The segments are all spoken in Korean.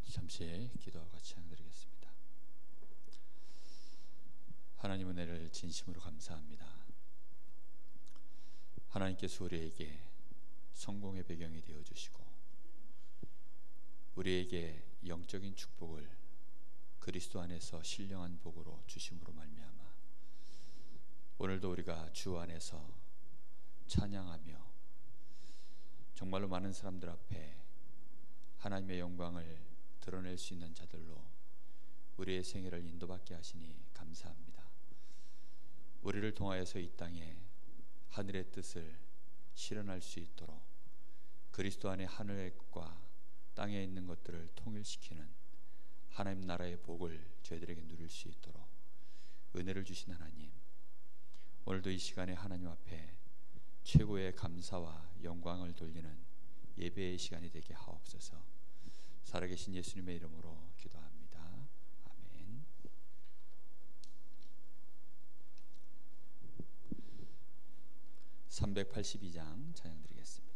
잠시 기도하고 같이 찬양드리겠습니다. 하나님 은혜를 진심으로 감사합니다. 하나님께서 우리에게 성공의 배경이 되어주시고 우리에게 영적인 축복을 그리스도 안에서 신령한 복으로 주심으로 말미암아 오늘도 우리가 주 안에서 찬양하며 정말로 많은 사람들 앞에 하나님의 영광을 드러낼 수 있는 자들로 우리의 생애를 인도받게 하시니 감사합니다. 우리를 통하여서 이 땅에 하늘의 뜻을 실현할 수 있도록 그리스도 안에 하늘과 땅에 있는 것들을 통일시키는 하나님 나라의 복을 저희들에게 누릴 수 있도록 은혜를 주신 하나님, 오늘도 이 시간에 하나님 앞에 최고의 감사와 영광을 돌리는 예배의 시간이 되게 하옵소서. 살아계신 예수님의 이름으로 기도합니다. 아멘. (382장) 찬양드리겠습니다.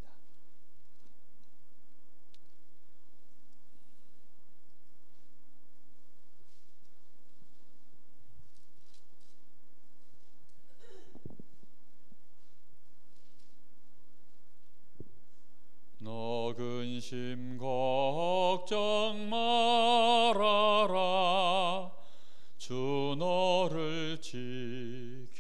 너 근심 걱정 말아라. 주 너를 지키리.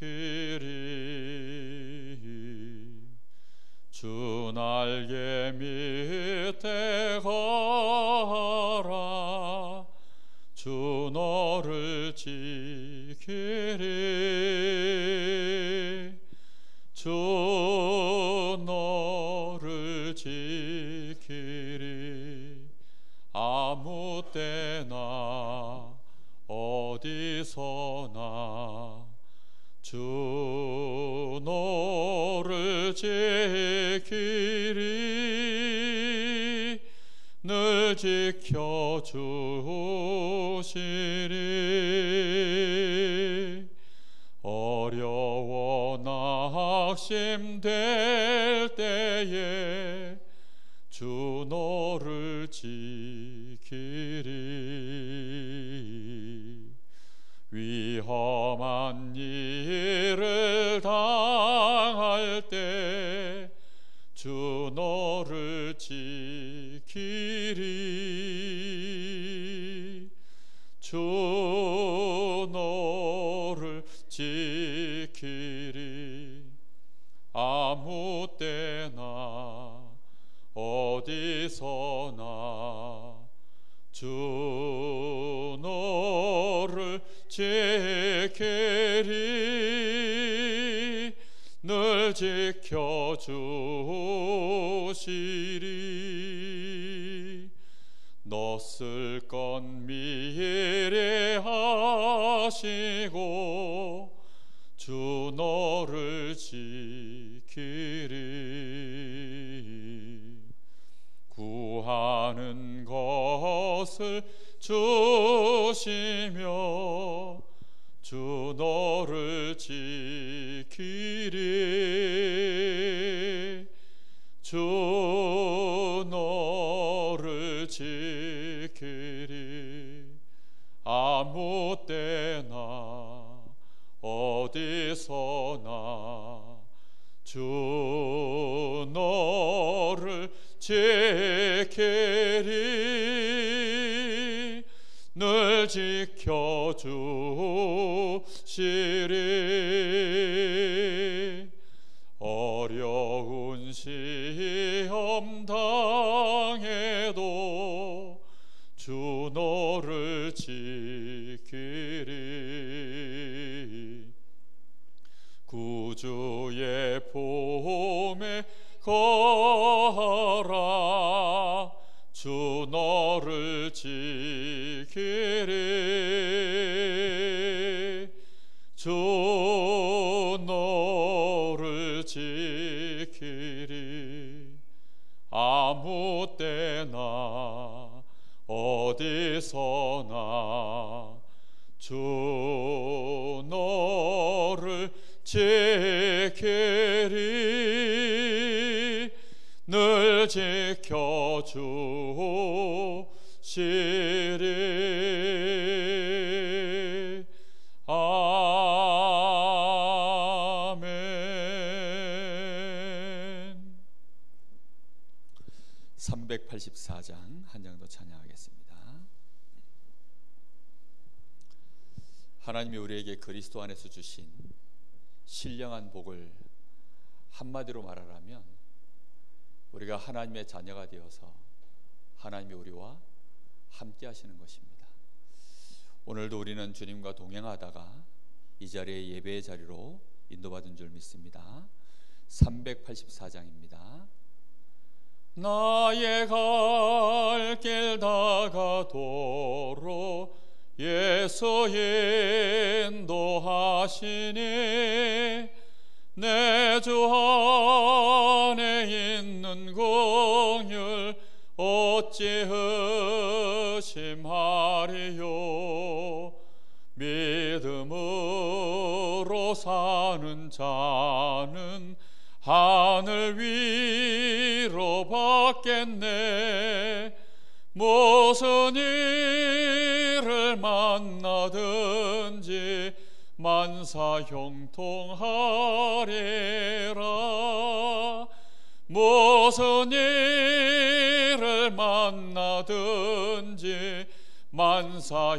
주 날개 밑에 거하라. 주 너를 지키리. 주 너를 지키리. 아무 때나 어디서나 주 너를 지키리. 늘 지켜주시리. 어려워 낙심될 때에 주 너를 지키리. 위험한 일을 당할 때 주 너를 지키리. 주 너를 지키리. 아무 때나 어디서나 주 너를 지키리. 늘 지켜주시리. 너 쓸 건 미리 하시고 주 너를 지키리. 구하는 것을 주시며 주 너를 지키리. 주 너를 지키리. 아무 때나 어디서나 주 너를 지키리. 늘 지켜주시리. 어려운 시험 당해도 주 너를 지키리. 구주의 봄에 거하라. 주 너를 지키리. 주 너를 지키리. 아무 때나 어디서나 주 너를 지키리. 늘 지켜주시리. 484장 한 장 더 찬양하겠습니다. 하나님이 우리에게 그리스도 안에서 주신 신령한 복을 한마디로 말하라면 우리가 하나님의 자녀가 되어서 하나님이 우리와 함께 하시는 것입니다. 오늘도 우리는 주님과 동행하다가 이 자리에 예배의 자리로 인도받은 줄 믿습니다. 384장입니다. 나의 갈 길 다가도록 예수 인도하시니 내 주 안에 있는 공율 어찌 의심하리요. 믿음으로 사는 자는 하늘 위로 받겠네. 무슨 일을 만나든지 만사 형통하리라. 무슨 일을 만나든지 만사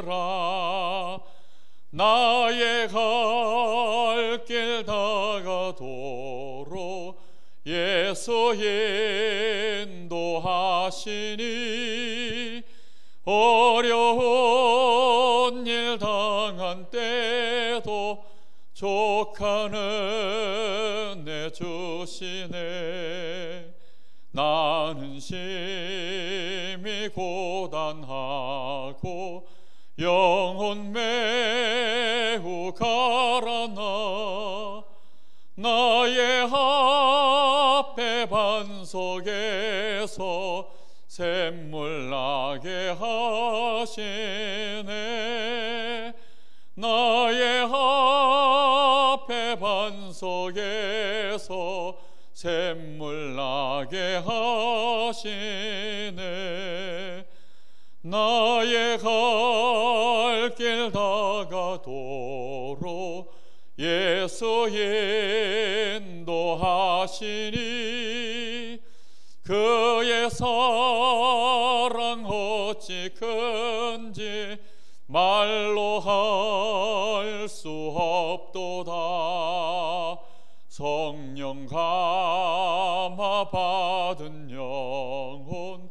형통하리라. 나의 갈 길 다가도록 예수 인도하시니 어려운 일 당한 때도 족하는 내 주시네. 나는 심히 고단하고 영혼 매우 가라나 나의 앞에 반석에서 샘물 나게 하시네. 나의 앞에 반석에서 샘물 나게 하시네. 나의 갈 길 다가도록 예수 인도하시니 그의 사랑 어찌 큰지 말로 할 수 없도다. 성령 감화 받은 영혼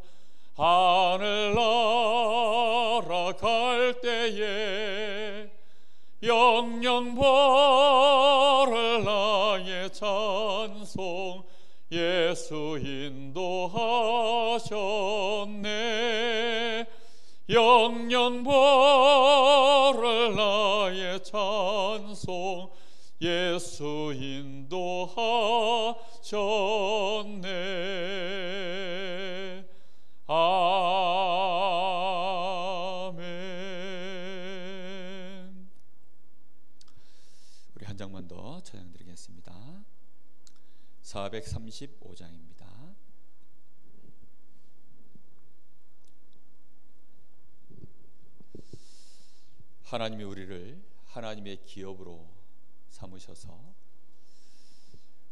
하늘 날아갈 때에 영영 보를 나의 찬송 예수 인도하셨네. 영영 보를 나의 찬송 예수 인도하셨네. 아멘. 우리 한 장만 더 찬양드리겠습니다. 435장입니다. 하나님이 우리를 하나님의 기업으로 삼으셔서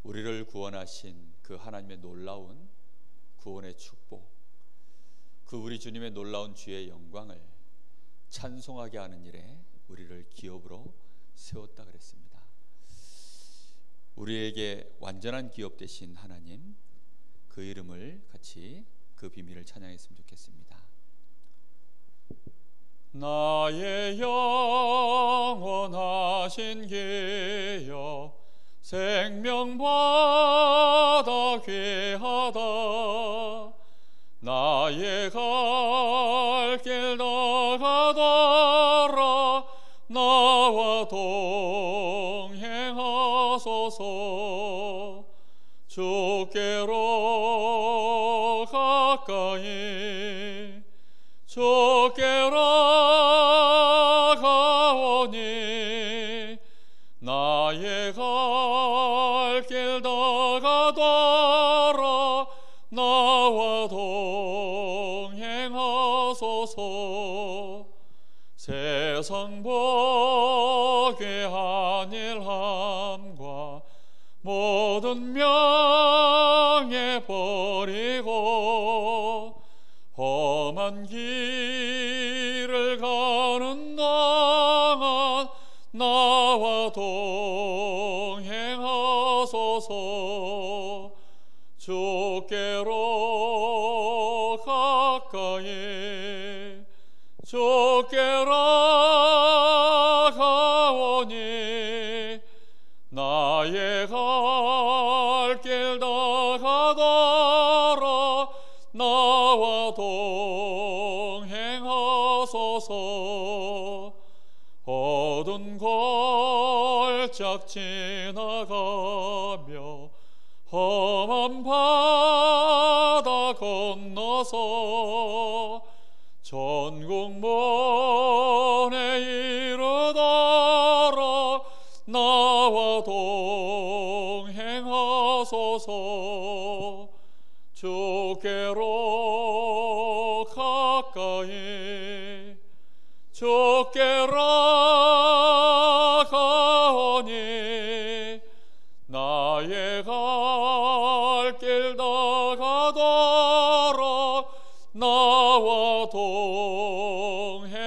우리를 구원하신 그 하나님의 놀라운 구원의 축복, 그 우리 주님의 놀라운 주의 영광을 찬송하게 하는 일에 우리를 기업으로 세웠다 그랬습니다. 우리에게 완전한 기업 되신 하나님, 그 이름을 같이 그 비밀을 찬양했으면 좋겠습니다. 나의 영원하신 기업 생명보다 귀하다. 나의 갈 길 다가더라 나와 동행하소서. 주께로 가까이 주께로 가오니 나의 갈 길 다가더라 나와 동행하소서. 세상 복의 안일함과 모든 명예 버리고 험한 길을 가는 나와 동행하소서. 주께로 가까이 주께로 가오니 나의 갈 길 다가더라 나와 동행하소서. 어두운 골짝 지나가며 험한 바다 건너서 천국문에 이르더라 나와 동행하소서. 주께로 가까이 주께로 가오니 나의 갈 길 다가더라 나와 동행하소서.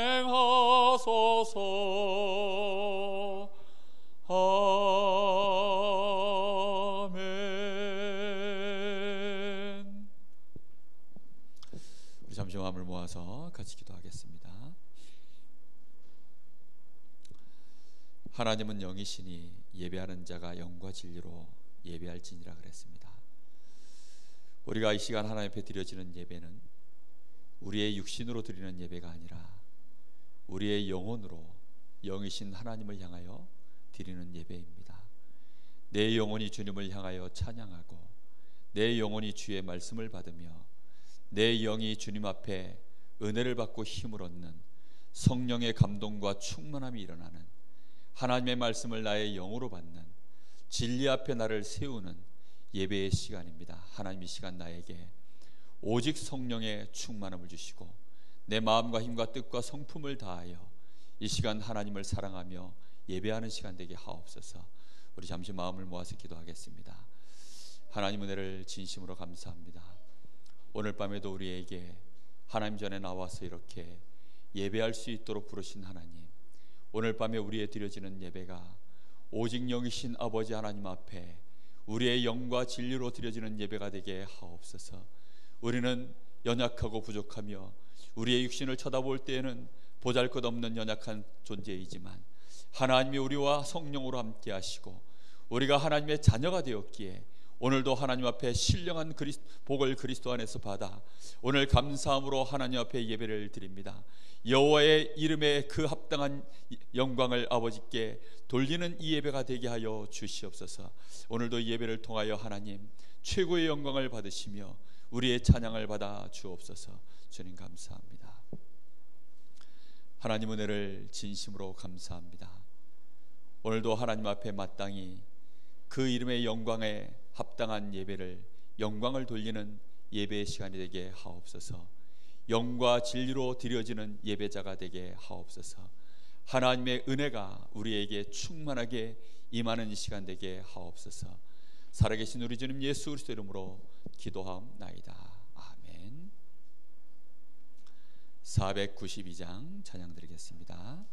아멘. 우리 잠시 마음을 모아서 같이 기도하겠습니다. 하나님은 영이시니 예배하는 자가 영과 진리로 예배할지니라 그랬습니다. 우리가 이 시간 하나님 앞에 드려지는 예배는 우리의 육신으로 드리는 예배가 아니라 우리의 영혼으로 영이신 하나님을 향하여 드리는 예배입니다. 내 영혼이 주님을 향하여 찬양하고 내 영혼이 주의 말씀을 받으며 내 영이 주님 앞에 은혜를 받고 힘을 얻는 성령의 감동과 충만함이 일어나는 하나님의 말씀을 나의 영으로 받는 진리 앞에 나를 세우는 예배의 시간입니다. 하나님 이 시간 나에게 오직 성령의 충만함을 주시고 내 마음과 힘과 뜻과 성품을 다하여 이 시간 하나님을 사랑하며 예배하는 시간 되게 하옵소서. 우리 잠시 마음을 모아서 기도하겠습니다. 하나님 은혜를 진심으로 감사합니다. 오늘 밤에도 우리에게 하나님 전에 나와서 이렇게 예배할 수 있도록 부르신 하나님, 오늘 밤에 우리의 드려지는 예배가 오직 영이신 아버지 하나님 앞에 우리의 영과 진리로 드려지는 예배가 되게 하옵소서. 우리는 연약하고 부족하며 우리의 육신을 쳐다볼 때에는 보잘것없는 연약한 존재이지만 하나님이 우리와 성령으로 함께 하시고 우리가 하나님의 자녀가 되었기에 오늘도 하나님 앞에 신령한 복을 그리스도 안에서 받아 오늘 감사함으로 하나님 앞에 예배를 드립니다. 여호와의 이름에 그 합당한 영광을 아버지께 돌리는 이 예배가 되게 하여 주시옵소서. 오늘도 이 예배를 통하여 하나님 최고의 영광을 받으시며 우리의 찬양을 받아 주옵소서. 주님 감사합니다. 하나님 은혜를 진심으로 감사합니다. 오늘도 하나님 앞에 마땅히 그 이름의 영광에 합당한 예배를 영광을 돌리는 예배의 시간이 되게 하옵소서. 영과 진리로 드려지는 예배자가 되게 하옵소서. 하나님의 은혜가 우리에게 충만하게 임하는 이 시간 되게 하옵소서. 살아계신 우리 주님 예수 그리스도 이름으로 기도하옵나이다. 아멘. 492장 찬양 드리겠습니다.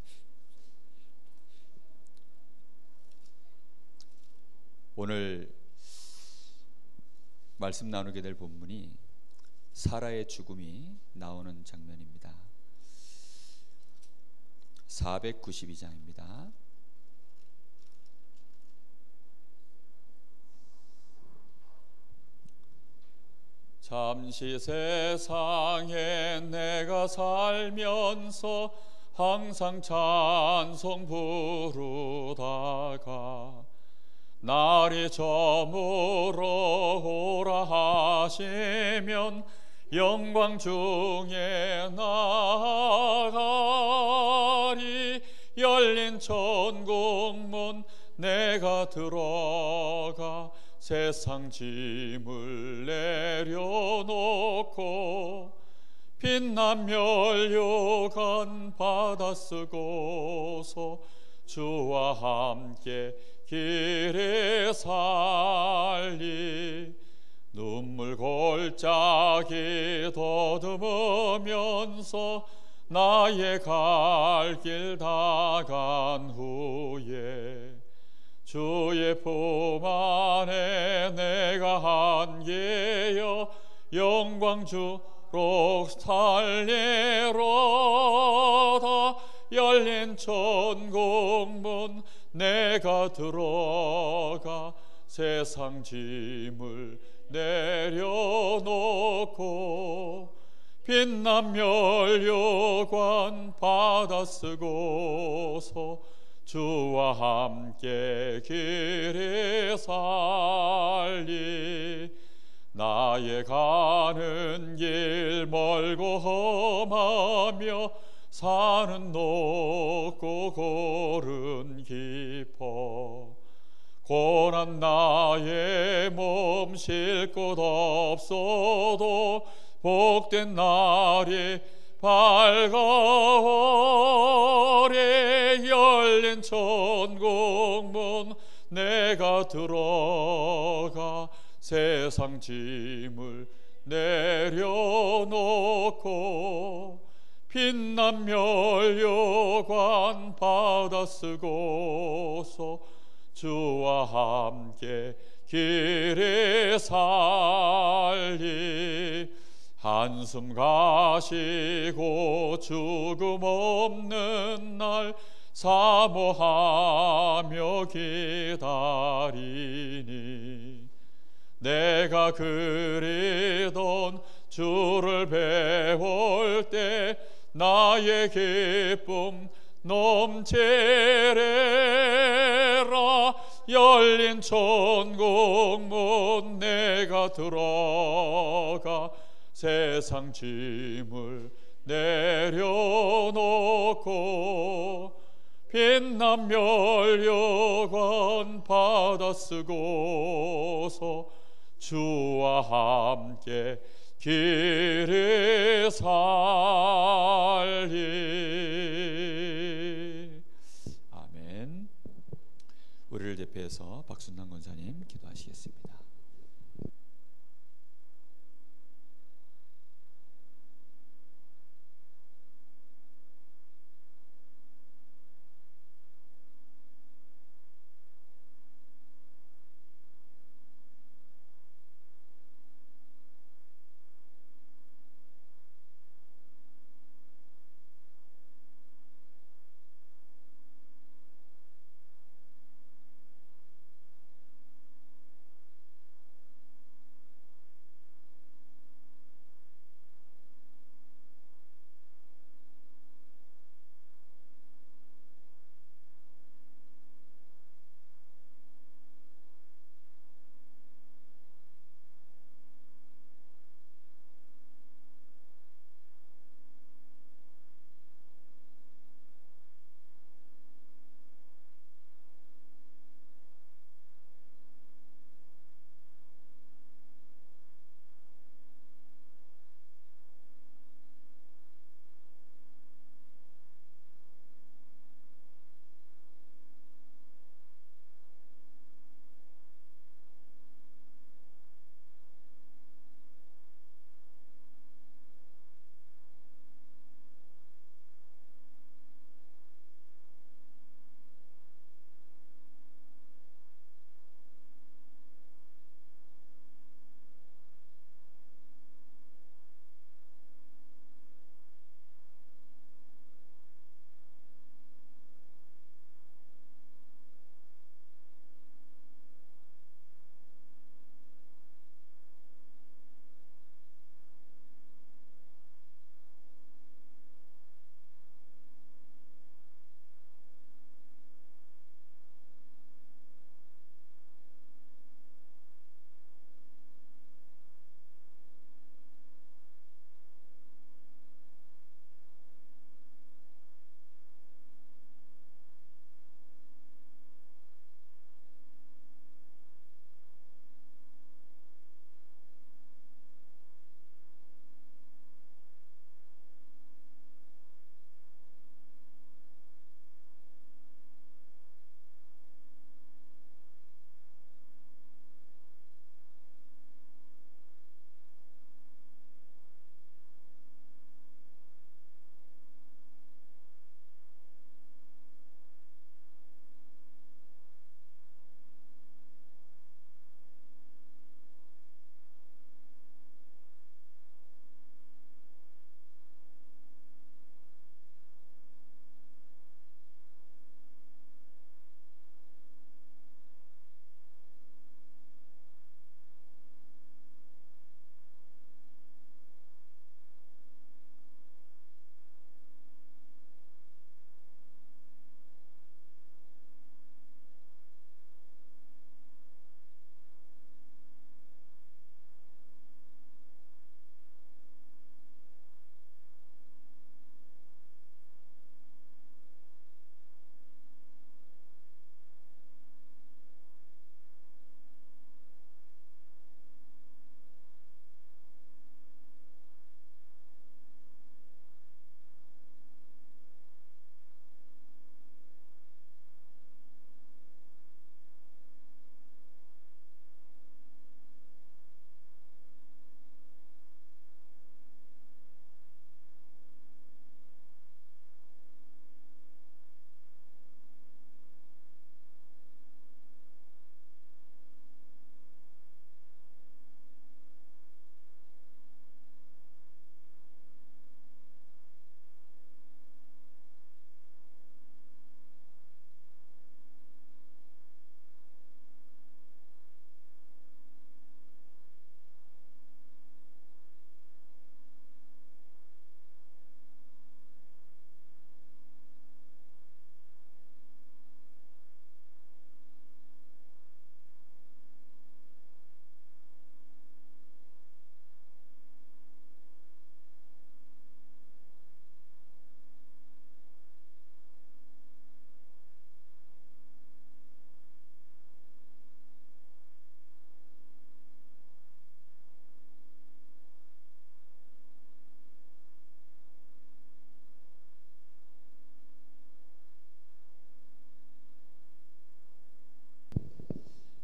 오늘 말씀 나누게 될 본문이 사라의 죽음이 나오는 장면입니다. 492장입니다. 잠시 세상에 내가 살면서 항상 찬송 부르다가 날이 저물어 오라 하시면 영광 중에 나가리. 열린 천국문 내가 들어가 세상 짐을 내려놓고 빛난 멸류관 받아 쓰고서 주와 함께 길에 살리. 눈물 골짜기 더듬으면서 나의 갈 길 다 간 후에 주의 품 안에 내가 한계여 영광 주록 살리로다. 열린 천국문 내가 들어가 세상 짐을 내려놓고 빛난 멸류관 받아 쓰고서 주와 함께 길에 살리. 나의 가는 길 멀고 험하며 산은 높고 골은 깊어 고난 나의 몸 쉴 곳 없어도 복된 날이 밝아오리. 열린 천국문 내가 들어가 세상 짐을 내려놓고 빛난 멸류관 받아 쓰고서 주와 함께 길에 살리. 한숨 가시고 죽음 없는 날 사모하며 기다리니 내가 그리던 주를 배울 때 나의 기쁨 넘치리라. 열린 천국문 내가 들어가 세상 짐을 내려놓고 빛난 멸류관 받아 쓰고서 주와 함께 길에 살리. 아멘. 우리를 대표해서 박순남 권사님 기도하시겠습니다.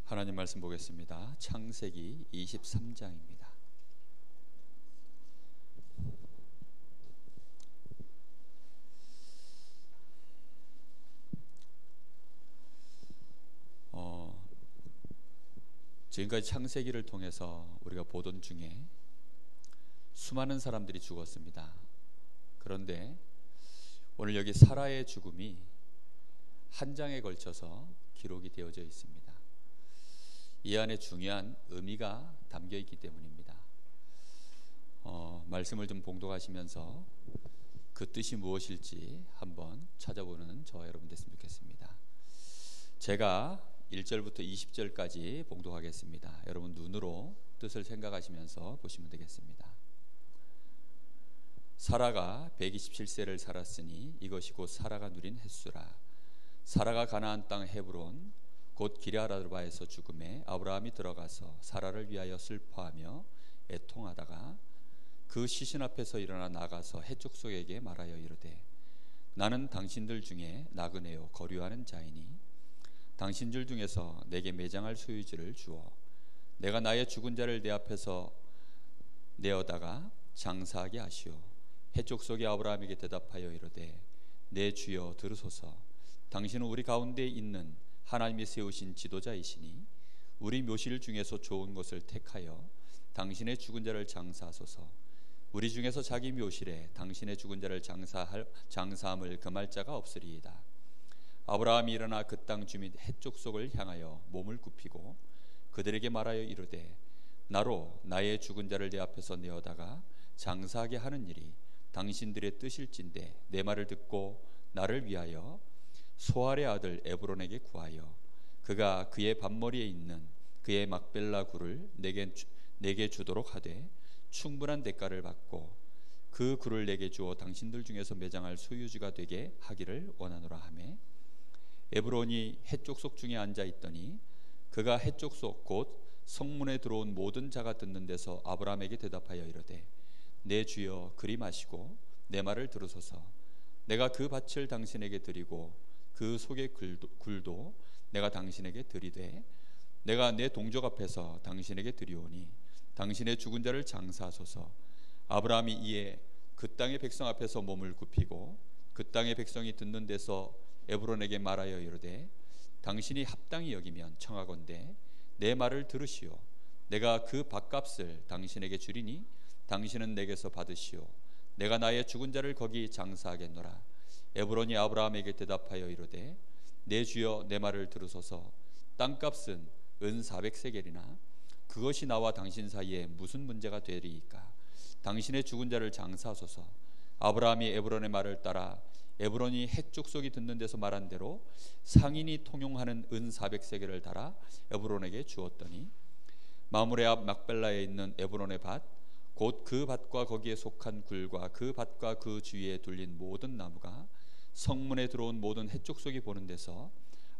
하나님 말씀 보겠습니다. 창세기 23장입니다. 지금까지 창세기를 통해서 우리가 보던 중에 수많은 사람들이 죽었습니다. 그런데 오늘 여기 사라의 죽음이 한 장에 걸쳐서 기록이 되어져 있습니다. 이 안에 중요한 의미가 담겨 있기 때문입니다. 말씀을 좀 봉독하시면서 그 뜻이 무엇일지 한번 찾아보는 저와 여러분 됐으면 좋겠습니다. 제가 1절부터 20절까지 봉독하겠습니다. 여러분 눈으로 뜻을 생각하시면서 보시면 되겠습니다. 사라가 127세를 살았으니 이것이 곧 사라가 누린 햇수라. 사라가 가나안 땅 헤브론 곧 기럇아르바에서 죽음에 아브라함이 들어가서 사라를 위하여 슬퍼하며 애통하다가 그 시신 앞에서 일어나 나가서 헷족속에게 말하여 이르되 나는 당신들 중에 나그네요 거류하는 자이니 당신들 중에서 내게 매장할 소유지를 주어 내가 나의 죽은 자를 내 앞에서 내어다가 장사하게 하시오. 헷족속이 아브라함에게 대답하여 이르되 내 주여 들으소서. 당신은 우리 가운데 있는 하나님이 세우신 지도자이시니 우리 묘실 중에서 좋은 것을 택하여 당신의 죽은 자를 장사하소서. 우리 중에서 자기 묘실에 당신의 죽은 자를 장사함을 금할 자가 없으리이다. 아브라함이 일어나 그 땅 주민 헷족속을 향하여 몸을 굽히고 그들에게 말하여 이르되 나로 나의 죽은 자를 내 앞에서 내어다가 장사하게 하는 일이 당신들의 뜻일진데 내 말을 듣고 나를 위하여 소알의 아들 에브론에게 구하여 그가 그의 밭머리에 있는 그의 막벨라 굴을 내게 주도록 하되 충분한 대가를 받고 그 굴을 내게 주어 당신들 중에서 매장할 소유지가 되게 하기를 원하노라 하매 에브론이 헷족속 중에 앉아 있더니 그가 헷족속 곧 성문에 들어온 모든 자가 듣는 데서 아브라함에게 대답하여 이르되 내 주여 그리 마시고 내 말을 들으소서. 내가 그 밭을 당신에게 드리고 그 속의 굴도 내가 당신에게 드리되 내가 내 동족 앞에서 당신에게 드리오니 당신의 죽은 자를 장사하소서. 아브라함이 이에 그 땅의 백성 앞에서 몸을 굽히고 그 땅의 백성이 듣는 데서 에브론에게 말하여 이르되 당신이 합당히 여기면 청하건대 내 말을 들으시오. 내가 그 밭값을 당신에게 주리니 당신은 내게서 받으시오. 내가 나의 죽은 자를 거기 장사하겠노라. 에브론이 아브라함에게 대답하여 이르되 내 주여 내 말을 들으소서. 땅값은 은 400세겔이나 그것이 나와 당신 사이에 무슨 문제가 되리이까. 당신의 죽은 자를 장사하소서. 아브라함이 에브론의 말을 따라 에브론이 헷족속이 듣는 데서 말한 대로 상인이 통용하는 은 400세겔을 달아 에브론에게 주었더니 마므레 앞 막벨라에 있는 에브론의 밭 곧 그 밭과 거기에 속한 굴과 그 밭과 그 주위에 둘린 모든 나무가 성문에 들어온 모든 헷족속이 보는 데서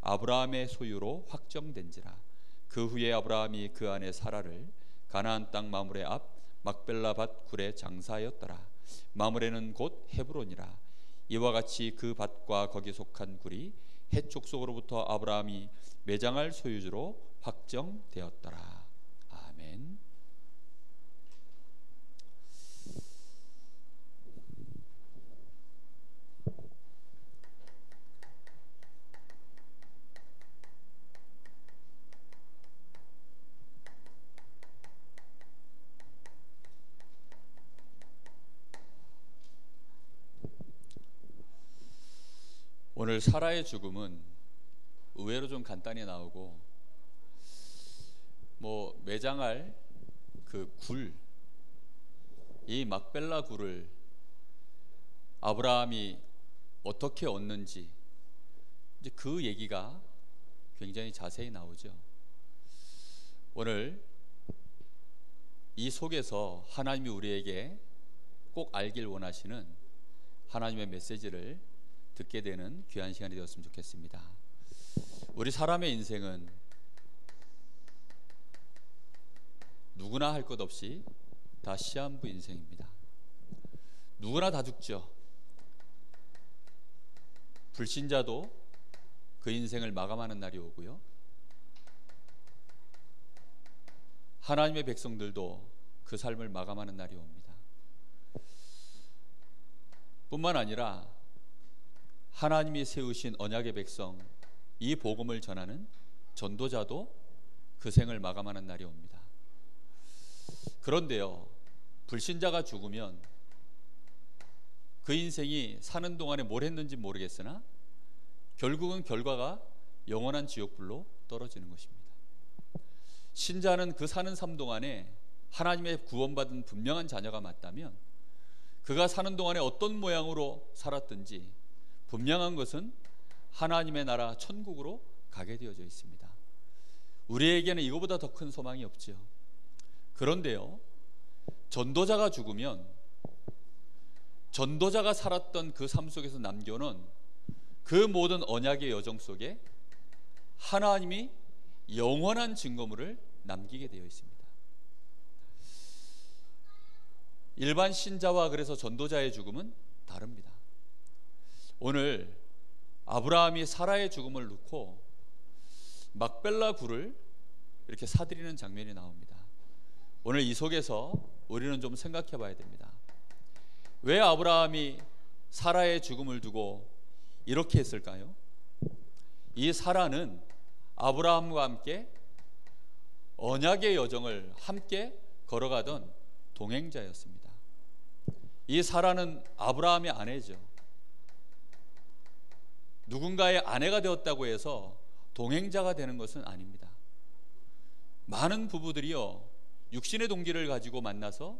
아브라함의 소유로 확정된지라. 그 후에 아브라함이 그 안에 사라를 가나안 땅 마므레 앞 막벨라 밭 굴에 장사하였더라. 마므레는 곧 헤브론이라. 이와 같이 그 밭과 거기 속한 굴이 헷족속으로부터 아브라함이 매장할 소유주로 확정되었더라. 아멘. 오늘 사라의 죽음은 의외로 좀 간단히 나오고 매장할 그 굴, 이 막벨라 굴을 아브라함이 어떻게 얻는지 이제 그 얘기가 굉장히 자세히 나오죠. 오늘 이 속에서 하나님이 우리에게 꼭 알길 원하시는 하나님의 메시지를 듣게 되는 귀한 시간이 되었으면 좋겠습니다. 우리 사람의 인생은 누구나 할 것 없이 다 시한부 인생입니다. 누구나 다 죽죠. 불신자도 그 인생을 마감하는 날이 오고요. 하나님의 백성들도 그 삶을 마감하는 날이 옵니다. 뿐만 아니라 하나님이 세우신 언약의 백성, 이 복음을 전하는 전도자도 그 생을 마감하는 날이 옵니다. 그런데요, 불신자가 죽으면 그 인생이 사는 동안에 뭘 했는지 모르겠으나 결국은 결과가 영원한 지옥불로 떨어지는 것입니다. 신자는 그 사는 삶 동안에 하나님의 구원받은 분명한 자녀가 맞다면 그가 사는 동안에 어떤 모양으로 살았든지 분명한 것은 하나님의 나라 천국으로 가게 되어져 있습니다. 우리에게는 이거보다 더 큰 소망이 없죠. 그런데요, 전도자가 죽으면 전도자가 살았던 그 삶 속에서 남겨놓은 그 모든 언약의 여정 속에 하나님이 영원한 증거물을 남기게 되어 있습니다. 일반 신자와 그래서 전도자의 죽음은 다릅니다. 오늘 아브라함이 사라의 죽음을 놓고 막벨라 굴을 이렇게 사들이는 장면이 나옵니다. 오늘 이 속에서 우리는 좀 생각해 봐야 됩니다. 왜 아브라함이 사라의 죽음을 두고 이렇게 했을까요? 이 사라는 아브라함과 함께 언약의 여정을 함께 걸어가던 동행자였습니다. 이 사라는 아브라함의 아내죠. 누군가의 아내가 되었다고 해서 동행자가 되는 것은 아닙니다. 많은 부부들이요, 육신의 동기를 가지고 만나서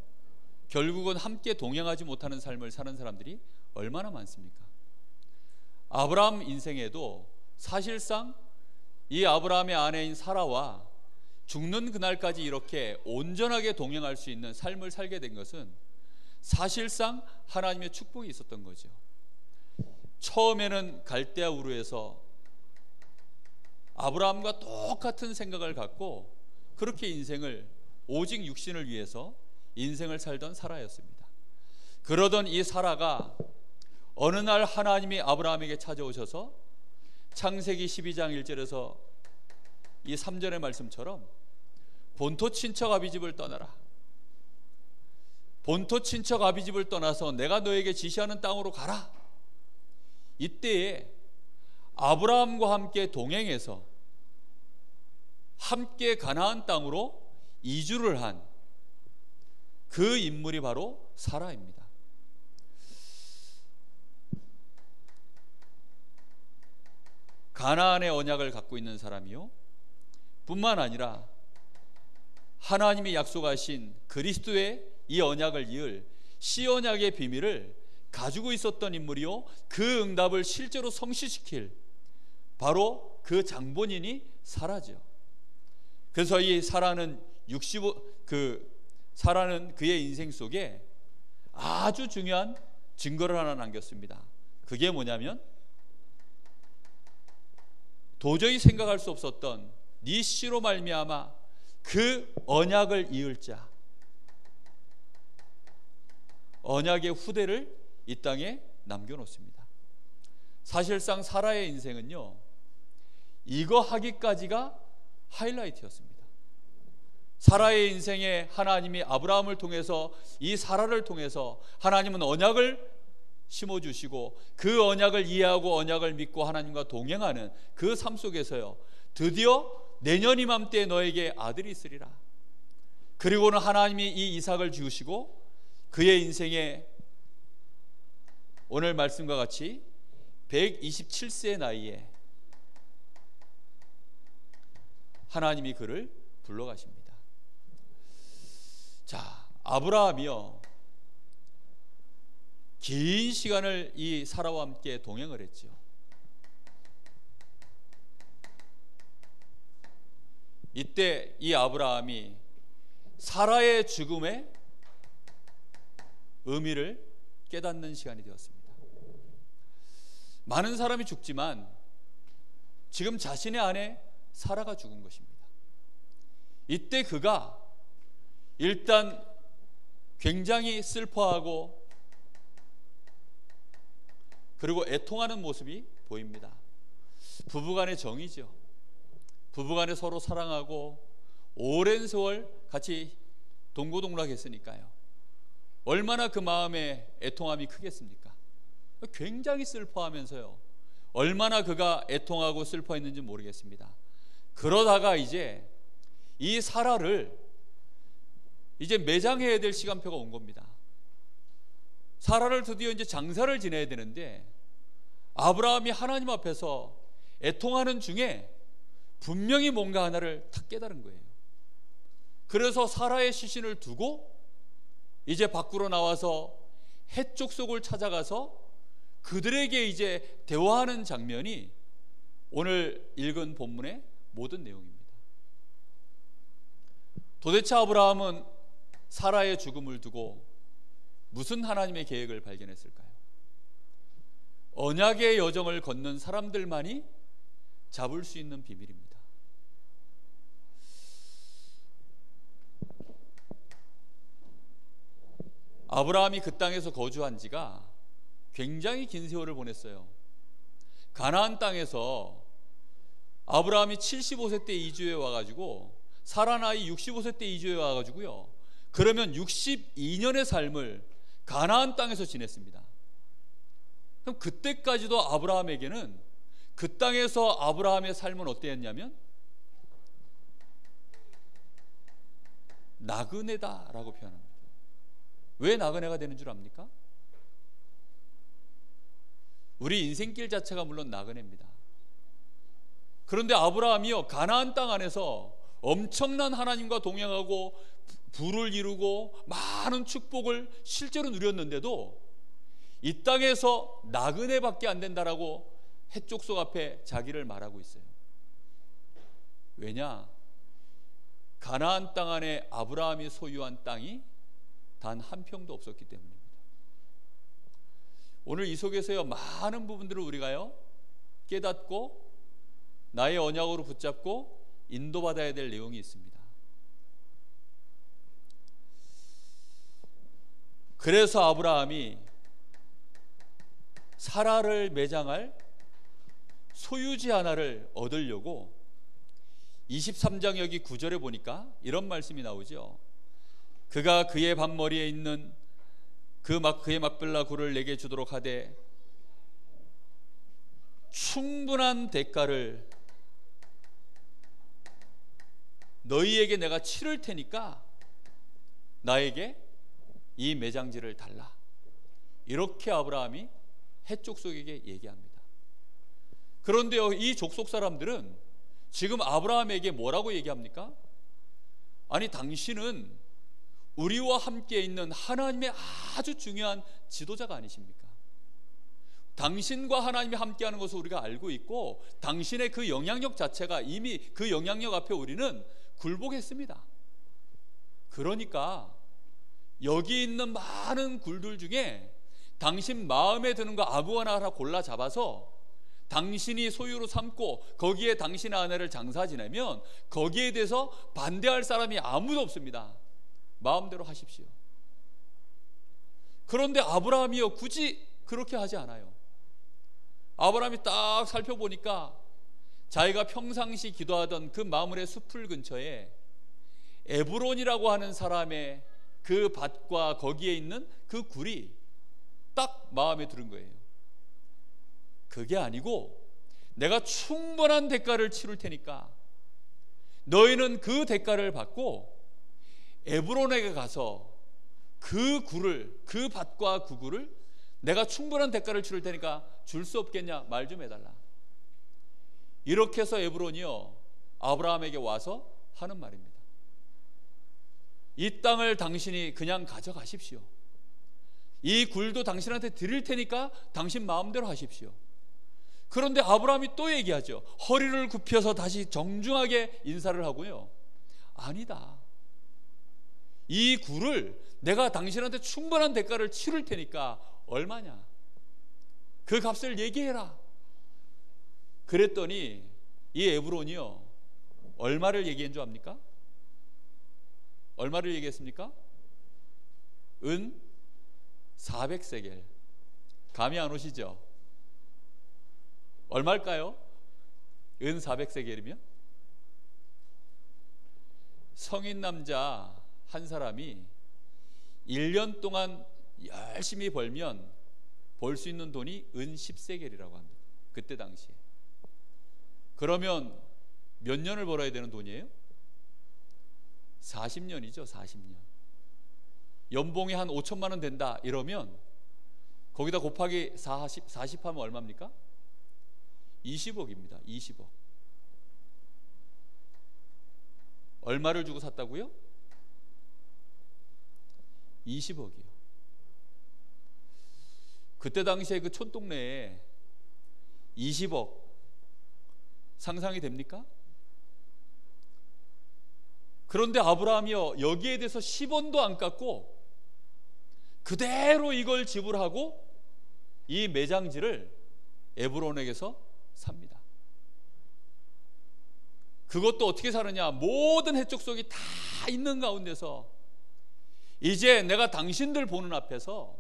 결국은 함께 동행하지 못하는 삶을 사는 사람들이 얼마나 많습니까? 아브라함 인생에도 사실상 이 아브라함의 아내인 사라와 죽는 그날까지 이렇게 온전하게 동행할 수 있는 삶을 살게 된 것은 사실상 하나님의 축복이 있었던 거죠. 처음에는 갈대아 우르에서 아브라함과 똑같은 생각을 갖고 그렇게 인생을 오직 육신을 위해서 인생을 살던 사라였습니다. 그러던 이 사라가 어느 날 하나님이 아브라함에게 찾아오셔서 창세기 12장 1절에서 이 3절의 말씀처럼 본토 친척 아비집을 떠나라. 본토 친척 아비집을 떠나서 내가 너에게 지시하는 땅으로 가라. 이때에 아브라함과 함께 동행해서 함께 가나안 땅으로 이주를 한 그 인물이 바로 사라입니다. 가나안의 언약을 갖고 있는 사람이요, 뿐만 아니라 하나님이 약속하신 그리스도의 이 언약을 이을 시언약의 비밀을 가지고 있었던 인물이요, 그 응답을 실제로 성취시킬 바로 그 장본인이 사라죠. 그래서 이 사라는 사라는 그의 인생 속에 아주 중요한 증거를 하나 남겼습니다. 그게 뭐냐면 도저히 생각할 수 없었던 네 씨로 말미암아 그 언약을 이을 자, 언약의 후대를 이 땅에 남겨놓습니다. 사실상 사라의 인생은요, 이거 하기까지가 하이라이트였습니다. 사라의 인생에 하나님이 아브라함을 통해서, 이 사라를 통해서 하나님은 언약을 심어주시고 그 언약을 이해하고 언약을 믿고 하나님과 동행하는 그 삶 속에서요, 드디어 내년 이맘때 너에게 아들이 있으리라. 그리고는 하나님이 이 이삭을 주시고 그의 인생에 오늘 말씀과 같이 127세의 나이에 하나님이 그를 불러가십니다. 자, 아브라함이요, 긴 시간을 이 사라와 함께 동행을 했죠. 이때 이 아브라함이 사라의 죽음의 의미를 깨닫는 시간이 되었습니다. 많은 사람이 죽지만 지금 자신의 아내 사라가 죽은 것입니다. 이때 그가 일단 굉장히 슬퍼하고 그리고 애통하는 모습이 보입니다. 부부간의 정이죠. 부부간에 서로 사랑하고 오랜 세월 같이 동고동락했으니까요. 얼마나 그 마음에 애통함이 크겠습니까? 굉장히 슬퍼하면서요, 얼마나 그가 애통하고 슬퍼했는지 모르겠습니다. 그러다가 이제 이 사라를 이제 매장해야 될 시간표가 온 겁니다. 사라를 드디어 이제 장사를 지내야 되는데, 아브라함이 하나님 앞에서 애통하는 중에 분명히 뭔가 하나를 탁 깨달은 거예요. 그래서 사라의 시신을 두고 이제 밖으로 나와서 해쪽 속을 찾아가서 그들에게 이제 대화하는 장면이 오늘 읽은 본문의 모든 내용입니다. 도대체 아브라함은 사라의 죽음을 두고 무슨 하나님의 계획을 발견했을까요? 언약의 여정을 걷는 사람들만이 잡을 수 있는 비밀입니다. 아브라함이 그 땅에서 거주한 지가 굉장히 긴 세월을 보냈어요. 가나안 땅에서 아브라함이 75세 때 이주해 와가지고 사라 나이 65세 때 이주해 와가지고요, 그러면 62년의 삶을 가나안 땅에서 지냈습니다. 그럼 그때까지도 아브라함에게는 그 땅에서 아브라함의 삶은 어땠냐면 나그네다라고 표현합니다. 왜 나그네가 되는 줄 압니까? 우리 인생길 자체가 물론 나그네입니다. 그런데 아브라함이요, 가나안 땅 안에서 엄청난 하나님과 동행하고 부를 이루고 많은 축복을 실제로 누렸는데도 이 땅에서 나그네밖에 안 된다라고 해족속 앞에 자기를 말하고 있어요. 왜냐? 가나안 땅 안에 아브라함이 소유한 땅이 단 한 평도 없었기 때문입니다. 오늘 이 속에서요, 많은 부분들을 우리가요 깨닫고 나의 언약으로 붙잡고 인도받아야 될 내용이 있습니다. 그래서 아브라함이 사라를 매장할 소유지 하나를 얻으려고 23장 여기 9절에 보니까 이런 말씀이 나오죠. 그가 그의 밭머리에 있는 그의 막벨라 굴을 내게 주도록 하되 충분한 대가를 너희에게 내가 치를 테니까 나에게 이 매장지를 달라. 이렇게 아브라함이 해족속에게 얘기합니다. 그런데요, 이 족속 사람들은 지금 아브라함에게 뭐라고 얘기합니까? 아니, 당신은 우리와 함께 있는 하나님의 아주 중요한 지도자가 아니십니까? 당신과 하나님이 함께하는 것을 우리가 알고 있고 당신의 그 영향력 자체가 이미 그 영향력 앞에 우리는 굴복했습니다. 그러니까 여기 있는 많은 굴들 중에 당신 마음에 드는 거 아무거나 하나 골라 잡아서 당신이 소유로 삼고 거기에 당신의 아내를 장사 지내면 거기에 대해서 반대할 사람이 아무도 없습니다. 마음대로 하십시오. 그런데 아브라함이요, 굳이 그렇게 하지 않아요. 아브라함이 딱 살펴보니까 자기가 평상시 기도하던 그 마므레 숲풀 근처에 에브론이라고 하는 사람의 그 밭과 거기에 있는 그 굴이 딱 마음에 드는 거예요. 그게 아니고 내가 충분한 대가를 치를 테니까 너희는 그 대가를 받고 에브론에게 가서 그 굴을, 그 밭과 그 굴을 내가 충분한 대가를 치를 테니까 줄 수 없겠냐? 말 좀 해달라. 이렇게 해서 에브론이요, 아브라함에게 와서 하는 말입니다. 이 땅을 당신이 그냥 가져가십시오. 이 굴도 당신한테 드릴 테니까 당신 마음대로 하십시오. 그런데 아브라함이 또 얘기하죠. 허리를 굽혀서 다시 정중하게 인사를 하고요, 아니다, 이 굴을 내가 당신한테 충분한 대가를 치를 테니까 얼마냐? 그 값을 얘기해라. 그랬더니 이 에브론이요, 얼마를 얘기한 줄 압니까? 얼마를 얘기했습니까? 은 400세겔. 감이 안 오시죠? 얼마일까요? 은 400세겔이면 성인 남자 한 사람이 1년 동안 열심히 벌면 벌 수 있는 돈이 은 10세겔이라고 합니다. 그때 당시에. 그러면 몇 년을 벌어야 되는 돈이에요? 40년이죠. 40년. 연봉이 한 5천만 원 된다 이러면 거기다 곱하기 40 하면 얼마입니까? 20억입니다. 20억. 얼마를 주고 샀다고요? 20억이요. 그때 당시에 그 촌동네에 20억 상상이 됩니까? 그런데 아브라함이요, 여기에 대해서 10원도 안 깎고 그대로 이걸 지불하고 이 매장지를 에브론에게서 삽니다. 그것도 어떻게 사느냐? 모든 해족속이 다 있는 가운데서 이제 내가 당신들 보는 앞에서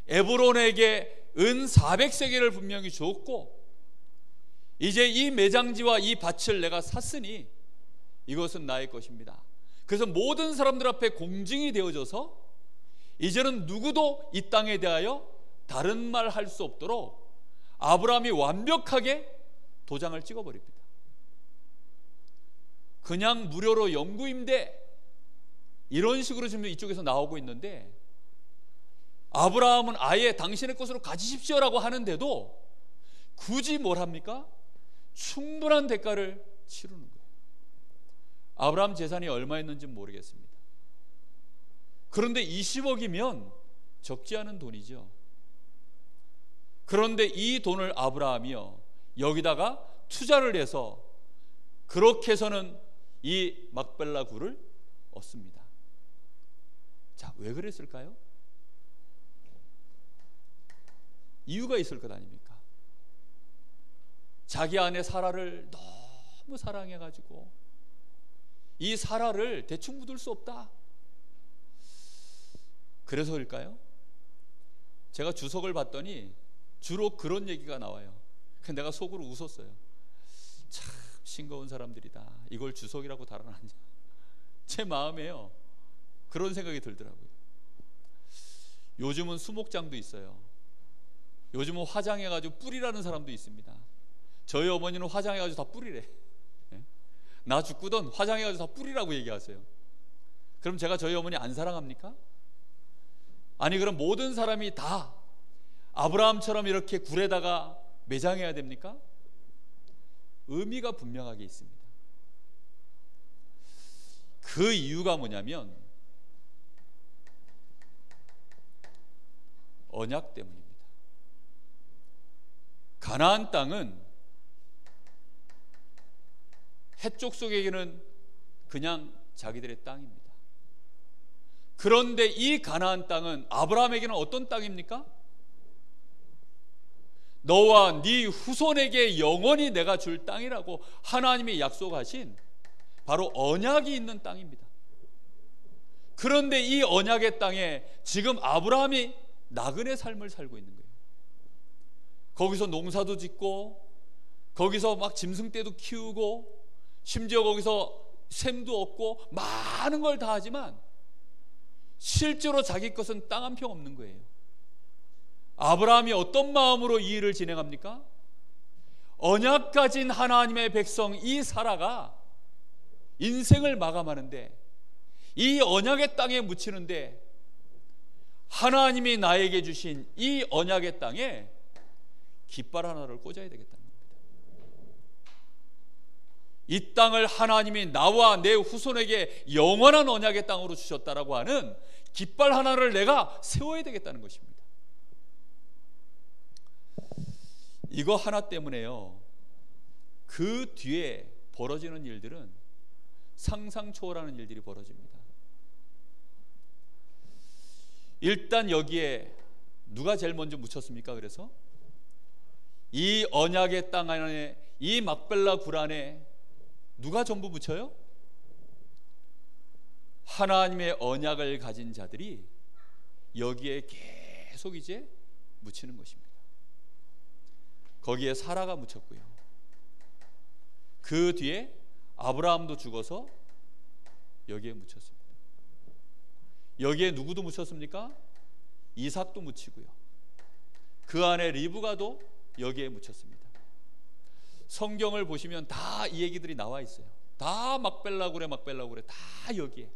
에브론에게 은 400세겔을 분명히 줬고 이제 이 매장지와 이 밭을 내가 샀으니 이것은 나의 것입니다. 그래서 모든 사람들 앞에 공증이 되어져서 이제는 누구도 이 땅에 대하여 다른 말 할 수 없도록 아브라함이 완벽하게 도장을 찍어버립니다. 그냥 무료로 영구임대 이런 식으로 지금 이쪽에서 나오고 있는데 아브라함은 아예 당신의 것으로 가지십시오라고 하는데도 굳이 뭘 합니까? 충분한 대가를 치르는 거예요. 아브라함 재산이 얼마였는지 모르겠습니다. 그런데 20억이면 적지 않은 돈이죠. 그런데 이 돈을 아브라함이요 여기다가 투자를 해서 그렇게 해서는 이 막벨라 굴을 얻습니다. 자, 왜 그랬을까요? 이유가 있을 것 아닙니까? 자기 아내 사라를 너무 사랑해가지고 이 사라를 대충 묻을 수 없다. 그래서일까요? 제가 주석을 봤더니 주로 그런 얘기가 나와요. 그래서 내가 속으로 웃었어요. 참 싱거운 사람들이다. 이걸 주석이라고 달아놨냐. 제 마음에요 그런 생각이 들더라고요. 요즘은 수목장도 있어요. 요즘은 화장해가지고 뿌리라는 사람도 있습니다. 저희 어머니는 화장해가지고 다 뿌리래. 나 죽거든 화장해가지고 다 뿌리라고 얘기하세요. 그럼 제가 저희 어머니 안 사랑합니까? 아니 그럼 모든 사람이 다 아브라함처럼 이렇게 굴에다가 매장해야 됩니까? 의미가 분명하게 있습니다. 그 이유가 뭐냐면 언약 때문입니다. 가나안 땅은 해쪽 속에게는 그냥 자기들의 땅입니다. 그런데 이 가나안 땅은 아브라함에게는 어떤 땅입니까? 너와 네 후손에게 영원히 내가 줄 땅이라고 하나님이 약속하신 바로 언약이 있는 땅입니다. 그런데 이 언약의 땅에 지금 아브라함이 나그네 삶을 살고 있는 거예요. 거기서 농사도 짓고 거기서 막 짐승떼도 키우고 심지어 거기서 샘도 얻고 많은 걸 다 하지만 실제로 자기 것은 땅 한 평 없는 거예요. 아브라함이 어떤 마음으로 이 일을 진행합니까? 언약 가진 하나님의 백성 이 사라가 인생을 마감하는데 이 언약의 땅에 묻히는데 하나님이 나에게 주신 이 언약의 땅에 깃발 하나를 꽂아야 되겠다는 겁니다. 이 땅을 하나님이 나와 내 후손에게 영원한 언약의 땅으로 주셨다라고 하는 깃발 하나를 내가 세워야 되겠다는 것입니다. 이거 하나 때문에요 그 뒤에 벌어지는 일들은 상상 초월하는 일들이 벌어집니다. 일단 여기에 누가 제일 먼저 묻혔습니까? 그래서 이 언약의 땅 안에 이 막벨라 굴 안에 누가 전부 묻혀요? 하나님의 언약을 가진 자들이 여기에 계속 이제 묻히는 것입니다. 거기에 사라가 묻혔고요. 그 뒤에 아브라함도 죽어서 여기에 묻혔습니다. 여기에 누구도 묻혔습니까? 이삭도 묻히고요. 그 안에 리브가도 여기에 묻혔습니다. 성경을 보시면 다 이 얘기들이 나와 있어요. 다 막벨라굴에 다 여기에.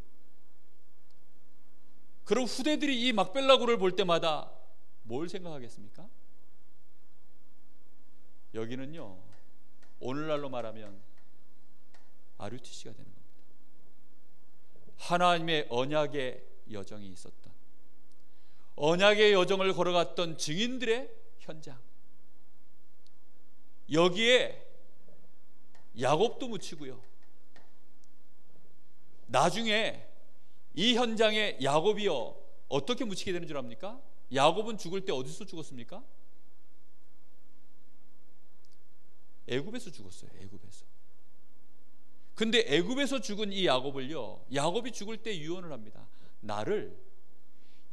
그럼 후대들이 이 막벨라굴을 볼 때마다 뭘 생각하겠습니까? 여기는요, 오늘날로 말하면 RUTC가 되는 겁니다. 하나님의 언약의 여정이 있었던, 언약의 여정을 걸어갔던 증인들의 현장. 여기에 야곱도 묻히고요. 나중에 이 현장에 야곱이요, 어떻게 묻히게 되는 줄 압니까? 야곱은 죽을 때 어디서 죽었습니까? 애굽에서 죽었어요. 애굽에서. 근데 애굽에서 죽은 이 야곱을요, 야곱이 죽을 때 유언을 합니다. 나를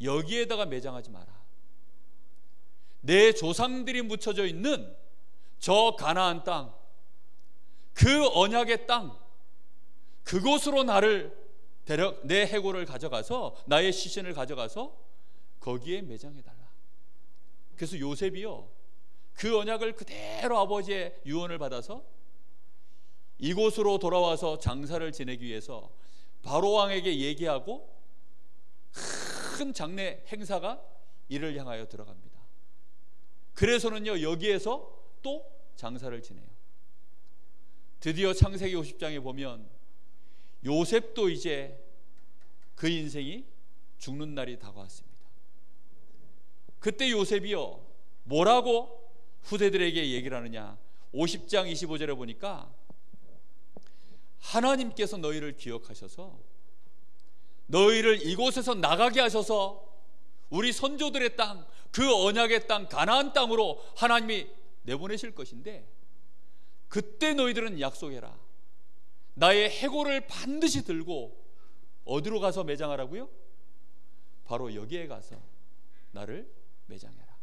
여기에다가 매장하지 마라. 내 조상들이 묻혀져 있는 저 가나안 땅, 그 언약의 땅, 그곳으로 나를 내 해골을 가져가서, 나의 시신을 가져가서 거기에 매장해달라. 그래서 요셉이요, 그 언약을 그대로 아버지의 유언을 받아서 이곳으로 돌아와서 장사를 지내기 위해서 바로왕에게 얘기하고 큰 장례 행사가 이를 향하여 들어갑니다. 그래서는요, 여기에서 또 장사를 지내요. 드디어 창세기 50장에 보면 요셉도 이제 그 인생이 죽는 날이 다가왔습니다. 그때 요셉이요, 뭐라고 후대들에게 얘기를 하느냐? 50장 25절에 보니까 하나님께서 너희를 기억하셔서 너희를 이곳에서 나가게 하셔서 우리 선조들의 땅, 그 언약의 땅, 가나안 땅으로 하나님이 내보내실 것인데, 그때 너희들은 약속해라. 나의 해골을 반드시 들고 어디로 가서 매장하라고요? 바로 여기에 가서 나를 매장해라.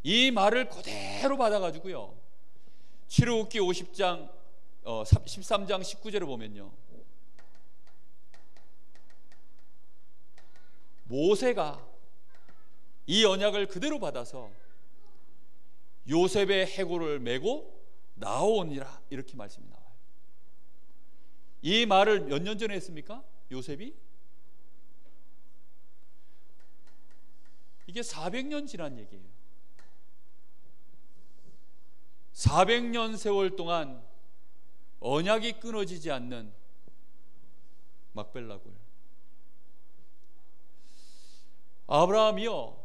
이 말을 그대로 받아가지고요, 출애굽기 50장 13장 19절을 보면요, 모세가 이 언약을 그대로 받아서 요셉의 해골을 메고 나오니라, 이렇게 말씀이 나와요. 이 말을 몇 년 전에 했습니까? 요셉이? 이게 400년 지난 얘기예요. 400년 세월 동안 언약이 끊어지지 않는 막벨라굴. 아브라함이요,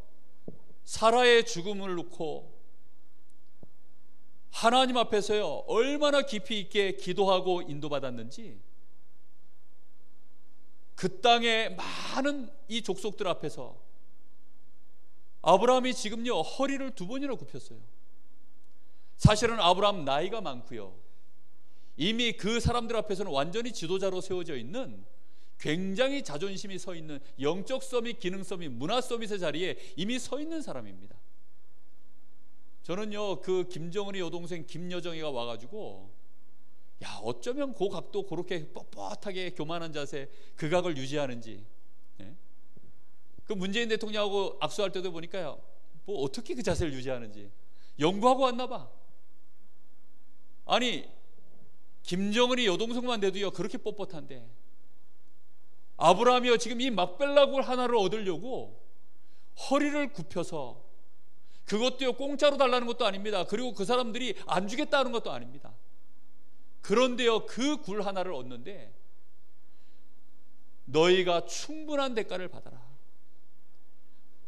사라의 죽음을 놓고 하나님 앞에서요, 얼마나 깊이 있게 기도하고 인도받았는지, 그 땅의 많은 이 족속들 앞에서 아브라함이 지금요, 허리를 2번이나 굽혔어요. 사실은 아브라함 나이가 많고요, 이미 그 사람들 앞에서는 완전히 지도자로 세워져 있는, 굉장히 자존심이 서 있는, 영적 서밋, 기능 서밋, 문화 서밋의 자리에 이미 서 있는 사람입니다. 저는요, 그 김정은의 여동생 김여정이가 와가지고, 야, 어쩌면 그 각도 그렇게 뻣뻣하게 교만한 자세, 그 각을 유지하는지, 예? 그 문재인 대통령하고 악수할 때도 보니까요, 뭐 어떻게 그 자세를 유지하는지 연구하고 왔나 봐. 아니, 김정은이 여동생만 돼도요, 그렇게 뻣뻣한데, 아브라함이요, 지금 이 막벨라굴 하나를 얻으려고 허리를 굽혀서, 그것도요, 공짜로 달라는 것도 아닙니다. 그리고 그 사람들이 안 주겠다는 것도 아닙니다. 그런데요, 그 굴 하나를 얻는데 너희가 충분한 대가를 받아라.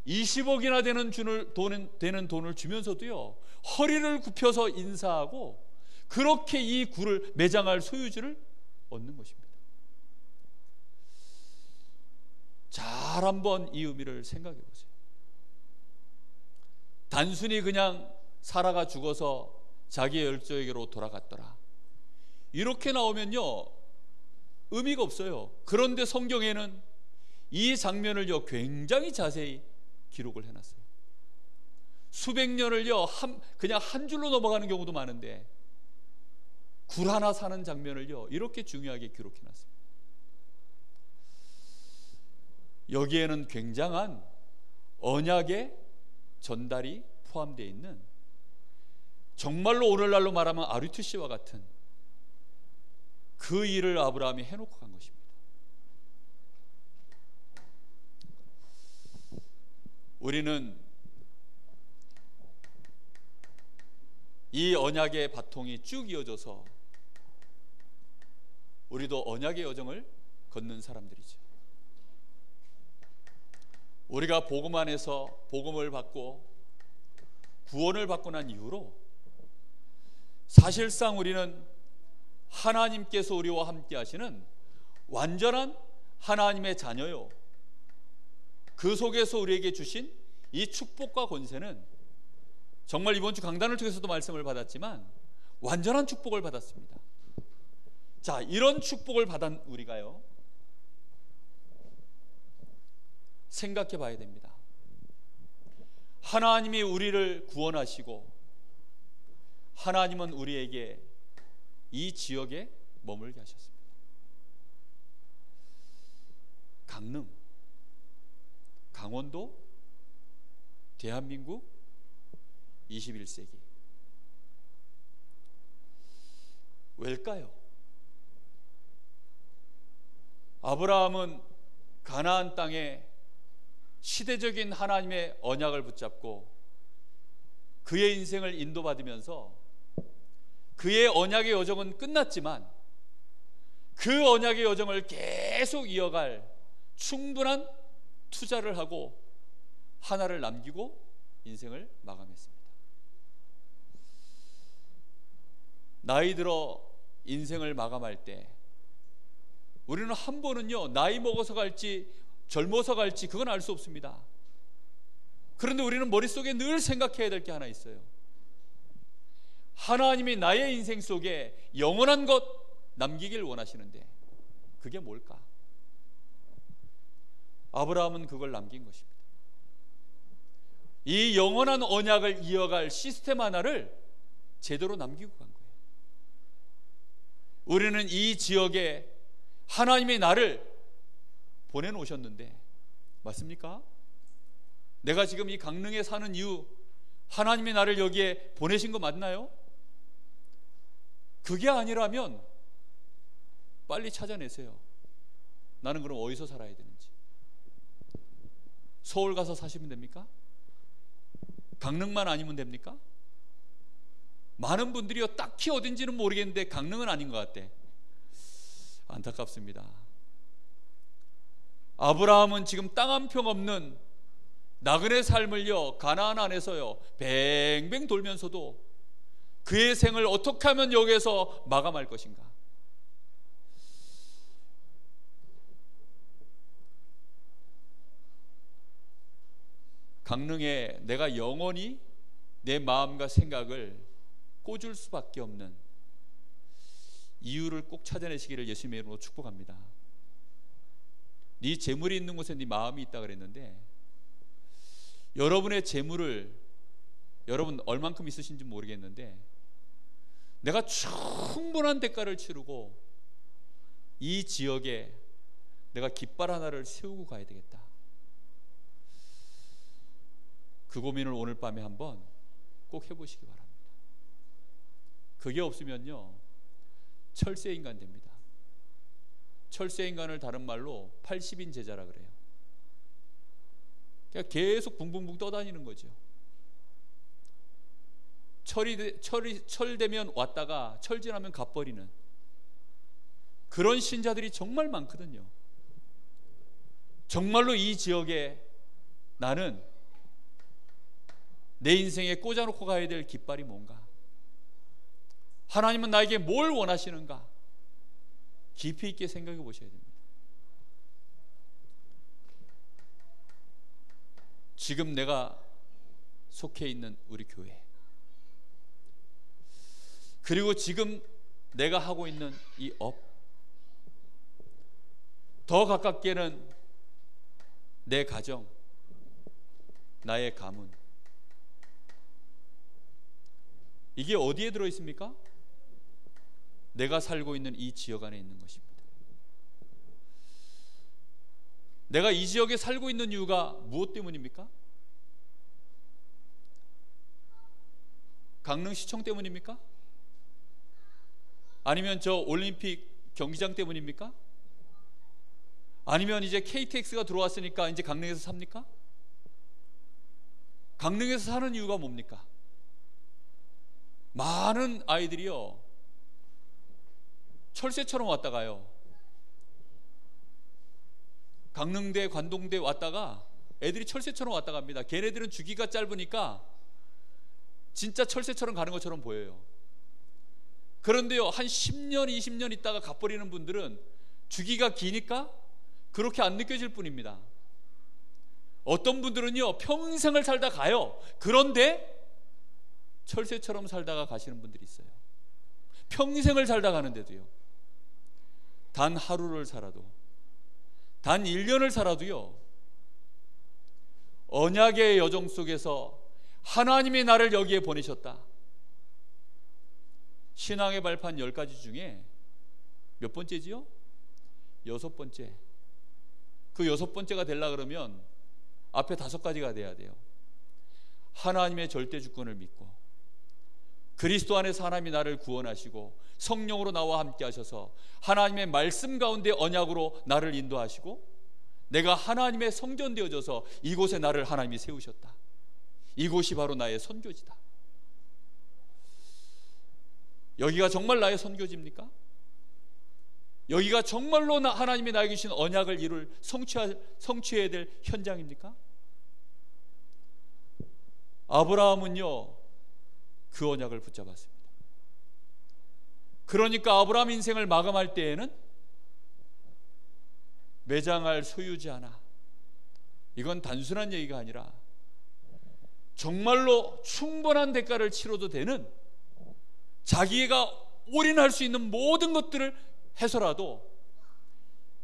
20억이나 되는 돈을 주면서도요, 허리를 굽혀서 인사하고 그렇게 이 굴을 매장할 소유주를 얻는 것입니다. 잘 한번 이 의미를 생각해 보세요. 단순히 그냥 사라가 죽어서 자기의 열조에게로 돌아갔더라, 이렇게 나오면요, 의미가 없어요. 그런데 성경에는 이 장면을요, 굉장히 자세히 기록을 해놨어요. 수백 년을요, 그냥 한 줄로 넘어가는 경우도 많은데 굴 하나 사는 장면을요, 이렇게 중요하게 기록해놨습니다. 여기에는 굉장한 언약의 전달이 포함되어 있는, 정말로 오늘날로 말하면 아르투시와 같은 그 일을 아브라함이 해놓고 간 것입니다. 우리는 이 언약의 바통이 쭉 이어져서 우리도 언약의 여정을 걷는 사람들이죠. 우리가 복음 안에서 복음을 받고 구원을 받고 난 이후로 사실상 우리는 하나님께서 우리와 함께 하시는 완전한 하나님의 자녀요, 그 속에서 우리에게 주신 이 축복과 권세는 정말 이번 주 강단을 통해서도 말씀을 받았지만 완전한 축복을 받았습니다. 자, 이런 축복을 받은 우리가요, 생각해 봐야 됩니다. 하나님이 우리를 구원하시고 하나님은 우리에게 이 지역에 머물게 하셨습니다. 강릉, 강원도, 대한민국 21세기. 왜일까요? 아브라함은 가나안 땅에 시대적인 하나님의 언약을 붙잡고 그의 인생을 인도받으면서 그의 언약의 여정은 끝났지만 그 언약의 여정을 계속 이어갈 충분한 투자를 하고 하나를 남기고 인생을 마감했습니다. 나이 들어 인생을 마감할 때 우리는 한 번은요, 나이 먹어서 갈지 젊어서 갈지 그건 알 수 없습니다. 그런데 우리는 머릿속에 늘 생각해야 될 게 하나 있어요. 하나님이 나의 인생 속에 영원한 것 남기길 원하시는데 그게 뭘까? 아브라함은 그걸 남긴 것입니다. 이 영원한 언약을 이어갈 시스템 하나를 제대로 남기고 간 거예요. 우리는 이 지역에 하나님이 나를 보내놓으셨는데 맞습니까? 내가 지금 이 강릉에 사는 이유, 하나님이 나를 여기에 보내신 거 맞나요? 그게 아니라면 빨리 찾아내세요. 나는 그럼 어디서 살아야 되는지. 서울 가서 사시면 됩니까? 강릉만 아니면 됩니까? 많은 분들이요, 딱히 어딘지는 모르겠는데 강릉은 아닌 것 같대. 안타깝습니다. 아브라함은 지금 땅 한 평 없는 나그네 삶을요, 가나안 안에서요 뱅뱅 돌면서도 그의 생을 어떻게 하면 여기에서 마감할 것인가. 강릉에 내가 영원히 내 마음과 생각을 꽂을 수밖에 없는 이유를 꼭 찾아내시기를 예수님의 이름으로 축복합니다. 네 재물이 있는 곳에 네 마음이 있다 그랬는데, 여러분의 재물을 여러분 얼만큼 있으신지 모르겠는데 내가 충분한 대가를 치르고 이 지역에 내가 깃발 하나를 세우고 가야 되겠다. 그 고민을 오늘 밤에 한번 꼭 해보시기 바랍니다. 그게 없으면요 철새인간 됩니다. 철새인간을 다른 말로 80인 제자라 그래요. 그러니까 계속 붕붕붕 떠다니는 거죠. 철 되면 왔다가 철 지나면 가버리는 그런 신자들이 정말 많거든요. 정말로 이 지역에 나는 내 인생에 꽂아놓고 가야 될 깃발이 뭔가, 하나님은 나에게 뭘 원하시는가 깊이 있게 생각해 보셔야 됩니다. 지금 내가 속해 있는 우리 교회, 그리고 지금 내가 하고 있는 이 업, 더 가깝게는 내 가정, 나의 가문, 이게 어디에 들어 있습니까? 내가 살고 있는 이 지역 안에 있는 것입니다. 내가 이 지역에 살고 있는 이유가 무엇 때문입니까? 강릉시청 때문입니까? 아니면 저 올림픽 경기장 때문입니까? 아니면 이제 KTX가 들어왔으니까 이제 강릉에서 삽니까? 강릉에서 사는 이유가 뭡니까? 많은 아이들이요, 철새처럼 왔다 가요. 강릉대, 관동대 왔다가 애들이 철새처럼 왔다 갑니다. 걔네들은 주기가 짧으니까 진짜 철새처럼 가는 것처럼 보여요. 그런데요, 한 10년, 20년 있다가 가버리는 분들은 주기가 기니까 그렇게 안 느껴질 뿐입니다. 어떤 분들은요, 평생을 살다 가요. 그런데 철새처럼 살다가 가시는 분들이 있어요. 평생을 살다 가는데도요, 단 하루를 살아도, 단 1년을 살아도요, 언약의 여정 속에서 하나님이 나를 여기에 보내셨다. 신앙의 발판 10가지 중에 몇 번째지요? 6번째. 그 6번째가 되려고 그러면 앞에 5가지가 돼야 돼요. 하나님의 절대 주권을 믿고, 그리스도 안에서 하나님이 나를 구원하시고 성령으로 나와 함께 하셔서 하나님의 말씀 가운데 언약으로 나를 인도하시고, 내가 하나님의 성전 되어져서 이곳에 나를 하나님이 세우셨다. 이곳이 바로 나의 선교지다. 여기가 정말 나의 선교지입니까? 여기가 정말로 하나님이 나에게 주신 언약을 이룰 성취해야 될 현장입니까? 아브라함은요, 그 언약을 붙잡았습니다. 그러니까 아브라함 인생을 마감할 때에는 매장할 소유지 하나, 이건 단순한 얘기가 아니라 정말로 충분한 대가를 치러도 되는, 자기가 올인할 수 있는 모든 것들을 해서라도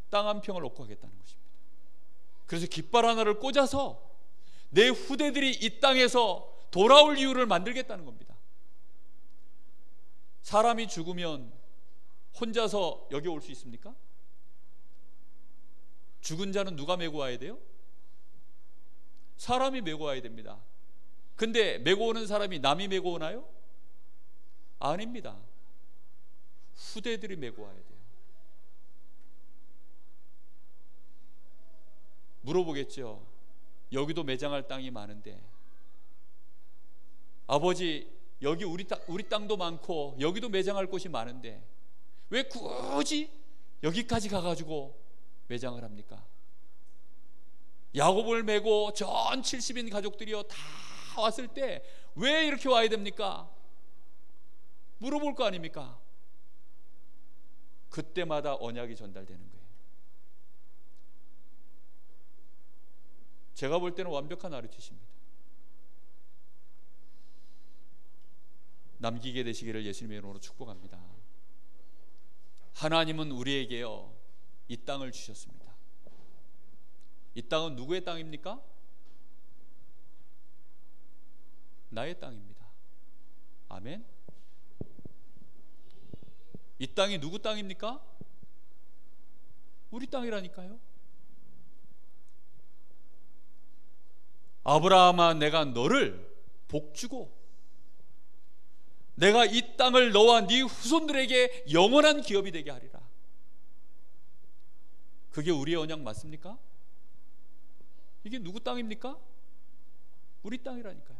땅 한 평을 얻고 하겠다는 것입니다. 그래서 깃발 하나를 꽂아서 내 후대들이 이 땅에서 돌아올 이유를 만들겠다는 겁니다. 사람이 죽으면 혼자서 여기 올 수 있습니까? 죽은 자는 누가 메고 와야 돼요? 사람이 메고 와야 됩니다. 근데 메고 오는 사람이 남이 메고 오나요? 아닙니다. 후대들이 메고 와야 돼요. 물어보겠죠. 여기도 매장할 땅이 많은데, 아버지 여기 우리 땅도 많고 여기도 매장할 곳이 많은데 왜 굳이 여기까지 가가지고 매장을 합니까? 야곱을 메고 전 70인 가족들이요 다 왔을 때 왜 이렇게 와야 됩니까? 물어볼 거 아닙니까? 그때마다 언약이 전달되는 거예요. 제가 볼 때는 완벽한 아르티시입니다. 남기게 되시기를 예수님의 이름으로 축복합니다. 하나님은 우리에게요, 이 땅을 주셨습니다. 이 땅은 누구의 땅입니까? 나의 땅입니다. 아멘. 이 땅이 누구 땅입니까? 우리 땅이라니까요. 아브라함아, 내가 너를 복주고 내가 이 땅을 너와 네 후손들에게 영원한 기업이 되게 하리라. 그게 우리의 언약 맞습니까? 이게 누구 땅입니까? 우리 땅이라니까요.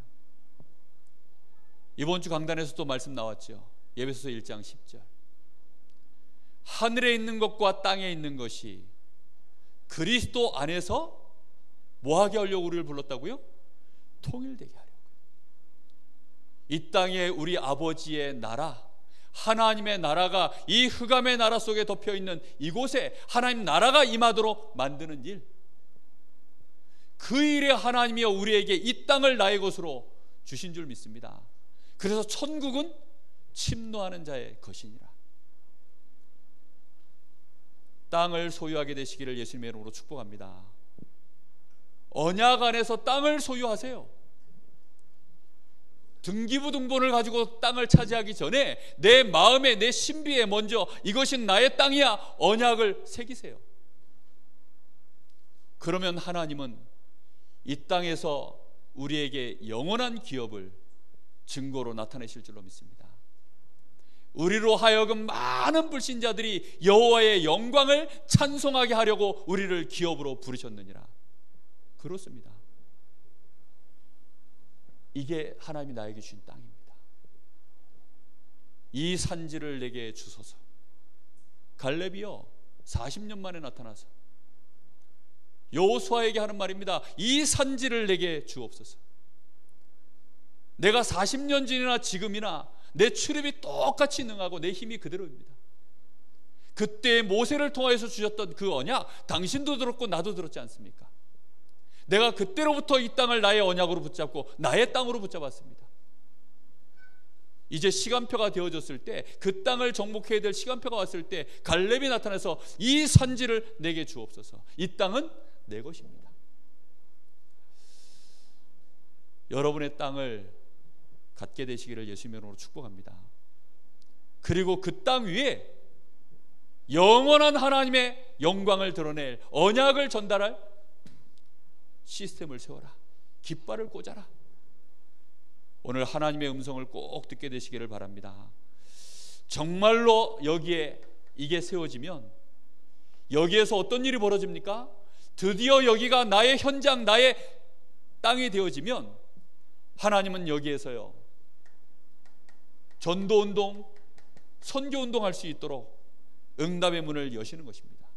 이번 주 강단에서도 말씀 나왔죠. 에베소서 1장 10절. 하늘에 있는 것과 땅에 있는 것이 그리스도 안에서 뭐하게 하려고 우리를 불렀다고요? 통일되게 하려고. 이 땅에 우리 아버지의 나라, 하나님의 나라가 이 흑암의 나라 속에 덮여있는 이곳에 하나님 나라가 임하도록 만드는 일, 그 일에 하나님이 우리에게 이 땅을 나의 것으로 주신 줄 믿습니다. 그래서 천국은 침노하는 자의 것이니라. 땅을 소유하게 되시기를 예수님의 이름으로 축복합니다. 언약 안에서 땅을 소유하세요. 등기부등본을 가지고 땅을 차지하기 전에 내 마음에, 내 신비에 먼저 이것이 나의 땅이야 언약을 새기세요. 그러면 하나님은 이 땅에서 우리에게 영원한 기업을 증거로 나타내실 줄로 믿습니다. 우리로 하여금 많은 불신자들이 여호와의 영광을 찬송하게 하려고 우리를 기업으로 부르셨느니라. 그렇습니다. 이게 하나님이 나에게 주신 땅입니다. 이 산지를 내게 주소서. 갈렙이요 40년 만에 나타나서 여호수아에게 하는 말입니다. 이 산지를 내게 주옵소서. 내가 40년 전이나 지금이나 내 출입이 똑같이 능하고 내 힘이 그대로입니다. 그때 모세를 통하여서 주셨던 그 언약 당신도 들었고 나도 들었지 않습니까? 내가 그때로부터 이 땅을 나의 언약으로 붙잡고 나의 땅으로 붙잡았습니다. 이제 시간표가 되어졌을 때, 그 땅을 정복해야 될 시간표가 왔을 때 갈렙이 나타나서 이 산지를 내게 주옵소서. 이 땅은 내 것입니다. 여러분의 땅을 갖게 되시기를 예수님의 이름으로 축복합니다. 그리고 그 땅 위에 영원한 하나님의 영광을 드러낼 언약을 전달할 시스템을 세워라. 깃발을 꽂아라. 오늘 하나님의 음성을 꼭 듣게 되시기를 바랍니다. 정말로 여기에 이게 세워지면 여기에서 어떤 일이 벌어집니까? 드디어 여기가 나의 현장, 나의 땅이 되어지면 하나님은 여기에서요 전도운동, 선교운동 할 수 있도록 응답의 문을 여시는 것입니다.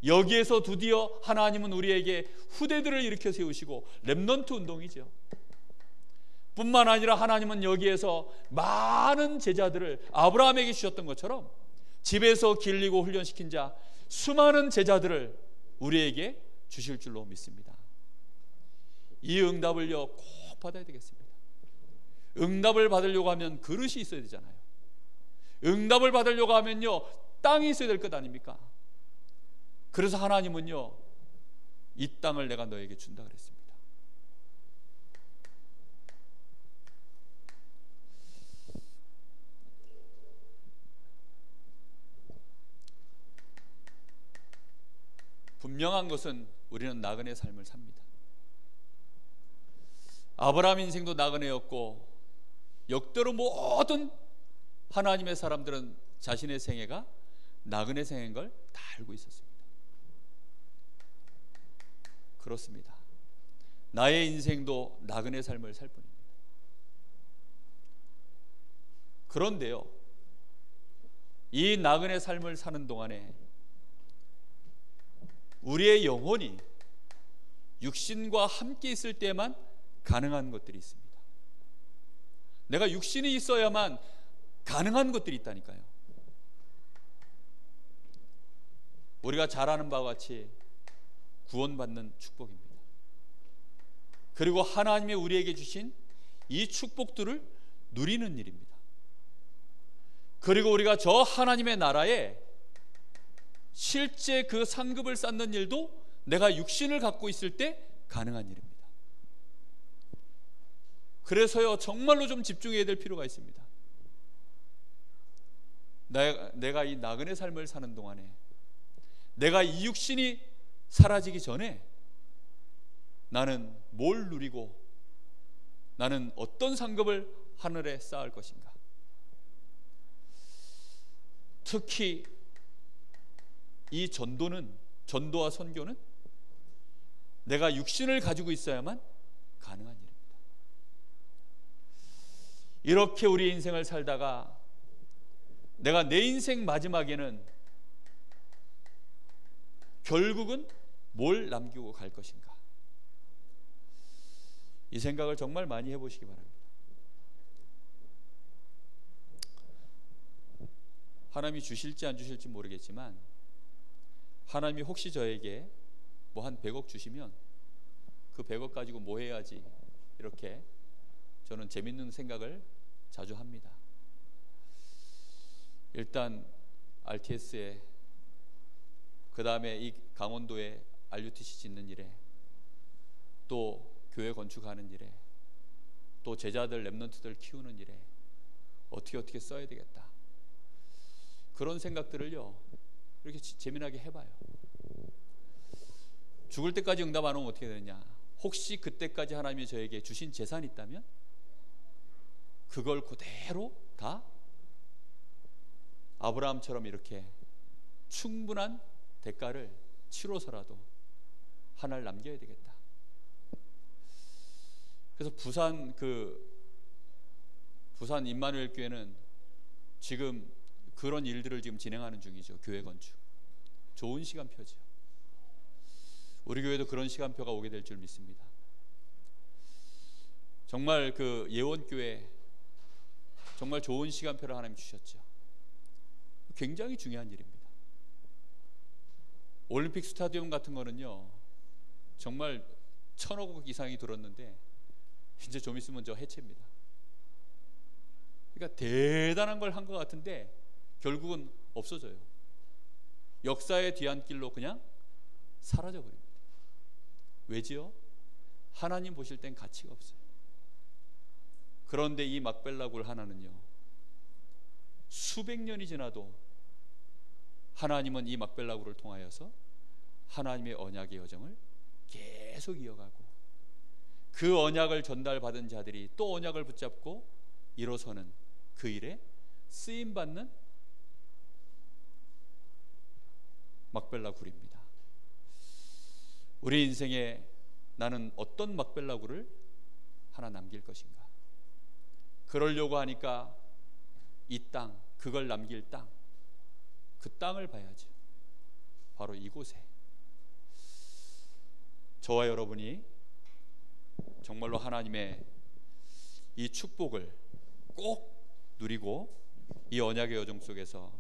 여기에서 드디어 하나님은 우리에게 후대들을 일으켜 세우시고 렘넌트 운동이죠. 뿐만 아니라 하나님은 여기에서 많은 제자들을 아브라함에게 주셨던 것처럼 집에서 길리고 훈련시킨 자 수많은 제자들을 우리에게 주실 줄로 믿습니다. 이 응답을요 꼭 받아야 되겠습니다. 응답을 받으려고 하면 그릇이 있어야 되잖아요. 응답을 받으려고 하면요 땅이 있어야 될 것 아닙니까? 그래서 하나님은요 이 땅을 내가 너에게 준다 그랬습니다. 분명한 것은 우리는 나그네 삶을 삽니다. 아브라함 인생도 나그네였고 역대로 모든 하나님의 사람들은 자신의 생애가 나그네 생애인 걸 다 알고 있었습니다. 그렇습니다. 나의 인생도 나그네 삶을 살 뿐입니다. 그런데요 이 나그네 삶을 사는 동안에 우리의 영혼이 육신과 함께 있을 때만 가능한 것들이 있습니다. 내가 육신이 있어야만 가능한 것들이 있다니까요. 우리가 잘 아는 바와 같이 구원받는 축복입니다. 그리고 하나님의 우리에게 주신 이 축복들을 누리는 일입니다. 그리고 우리가 저 하나님의 나라에 실제 그 상급을 쌓는 일도 내가 육신을 갖고 있을 때 가능한 일입니다. 그래서요 정말로 좀 집중해야 될 필요가 있습니다. 내가 이 나그네 삶을 사는 동안에 내가 이 육신이 사라지기 전에 나는 뭘 누리고 나는 어떤 상급을 하늘에 쌓을 것인가. 특히 이 전도와 선교는 내가 육신을 가지고 있어야만 가능한 일입니다. 이렇게 우리 인생을 살다가 내가 내 인생 마지막에는 결국은 뭘 남기고 갈 것인가. 이 생각을 정말 많이 해보시기 바랍니다. 하나님이 주실지 안 주실지 모르겠지만 하나님이 혹시 저에게 뭐 한 100억 주시면 그 100억 가지고 뭐 해야지, 이렇게 저는 재밌는 생각을 자주 합니다. 일단 RTS에, 그 다음에 이 강원도에 RUTC 짓는 일에, 또 교회 건축하는 일에, 또 제자들 렘넌트들 키우는 일에 어떻게 써야 되겠다, 그런 생각들을요 이렇게 재미나게 해봐요. 죽을 때까지 응답 안 오면 어떻게 되느냐? 혹시 그때까지 하나님이 저에게 주신 재산이 있다면 그걸 그대로 다 아브라함처럼 이렇게 충분한 대가를 치러서라도 하나를 남겨야 되겠다. 그래서 부산 임마누엘 교회는 지금 그런 일들을 지금 진행하는 중이죠. 교회 건축. 좋은 시간표죠. 우리 교회도 그런 시간표가 오게 될 줄 믿습니다. 정말 그 예원교회 정말 좋은 시간표를 하나님 주셨죠. 굉장히 중요한 일입니다. 올림픽 스타디움 같은 거는요 정말 1,000억 이상이 들었는데 이제 좀 있으면 저 해체입니다. 그러니까 대단한 걸 한 것 같은데 결국은 없어져요. 역사의 뒤안길로 그냥 사라져 버립니다. 왜지요? 하나님 보실 땐 가치가 없어요. 그런데 이 막벨라굴 하나는요 수백 년이 지나도 하나님은 이 막벨라굴을 통하여서 하나님의 언약의 여정을 계속 이어가고 그 언약을 전달받은 자들이 또 언약을 붙잡고 일어서는 그 일에 쓰임받는 막벨라굴입니다. 우리 인생에 나는 어떤 막벨라굴을 하나 남길 것인가? 그러려고 하니까 이 땅, 그걸 남길 땅, 그 땅을 봐야죠. 바로 이곳에 저와 여러분이 정말로 하나님의 이 축복을 꼭 누리고 이 언약의 여정 속에서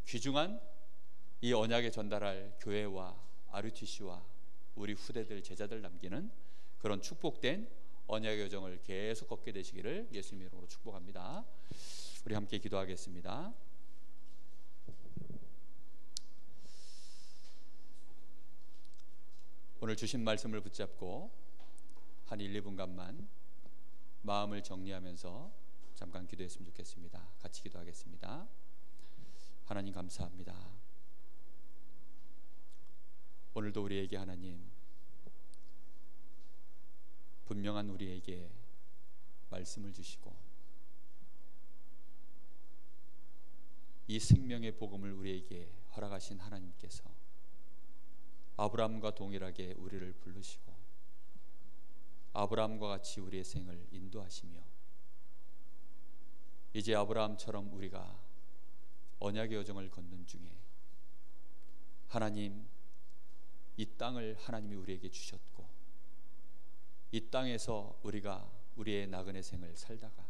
귀중한 이 언약에 전달할 교회와 RUTC와 우리 후대들 제자들 남기는 그런 축복된 언약의 여정을 계속 걷게 되시기를 예수님의 이름으로 축복합니다. 우리 함께 기도하겠습니다. 오늘 주신 말씀을 붙잡고 한 1, 2분간만 마음을 정리하면서 잠깐 기도했으면 좋겠습니다. 같이 기도하겠습니다. 하나님 감사합니다. 오늘도 우리에게 하나님 분명한 우리에게 말씀을 주시고 이 생명의 복음을 우리에게 허락하신 하나님께서 아브라함과 동일하게 우리를 부르시고 아브라함과 같이 우리의 생을 인도하시며 이제 아브라함처럼 우리가 언약의 여정을 걷는 중에 하나님 이 땅을 하나님이 우리에게 주셨고 이 땅에서 우리가 우리의 나그네 생을 살다가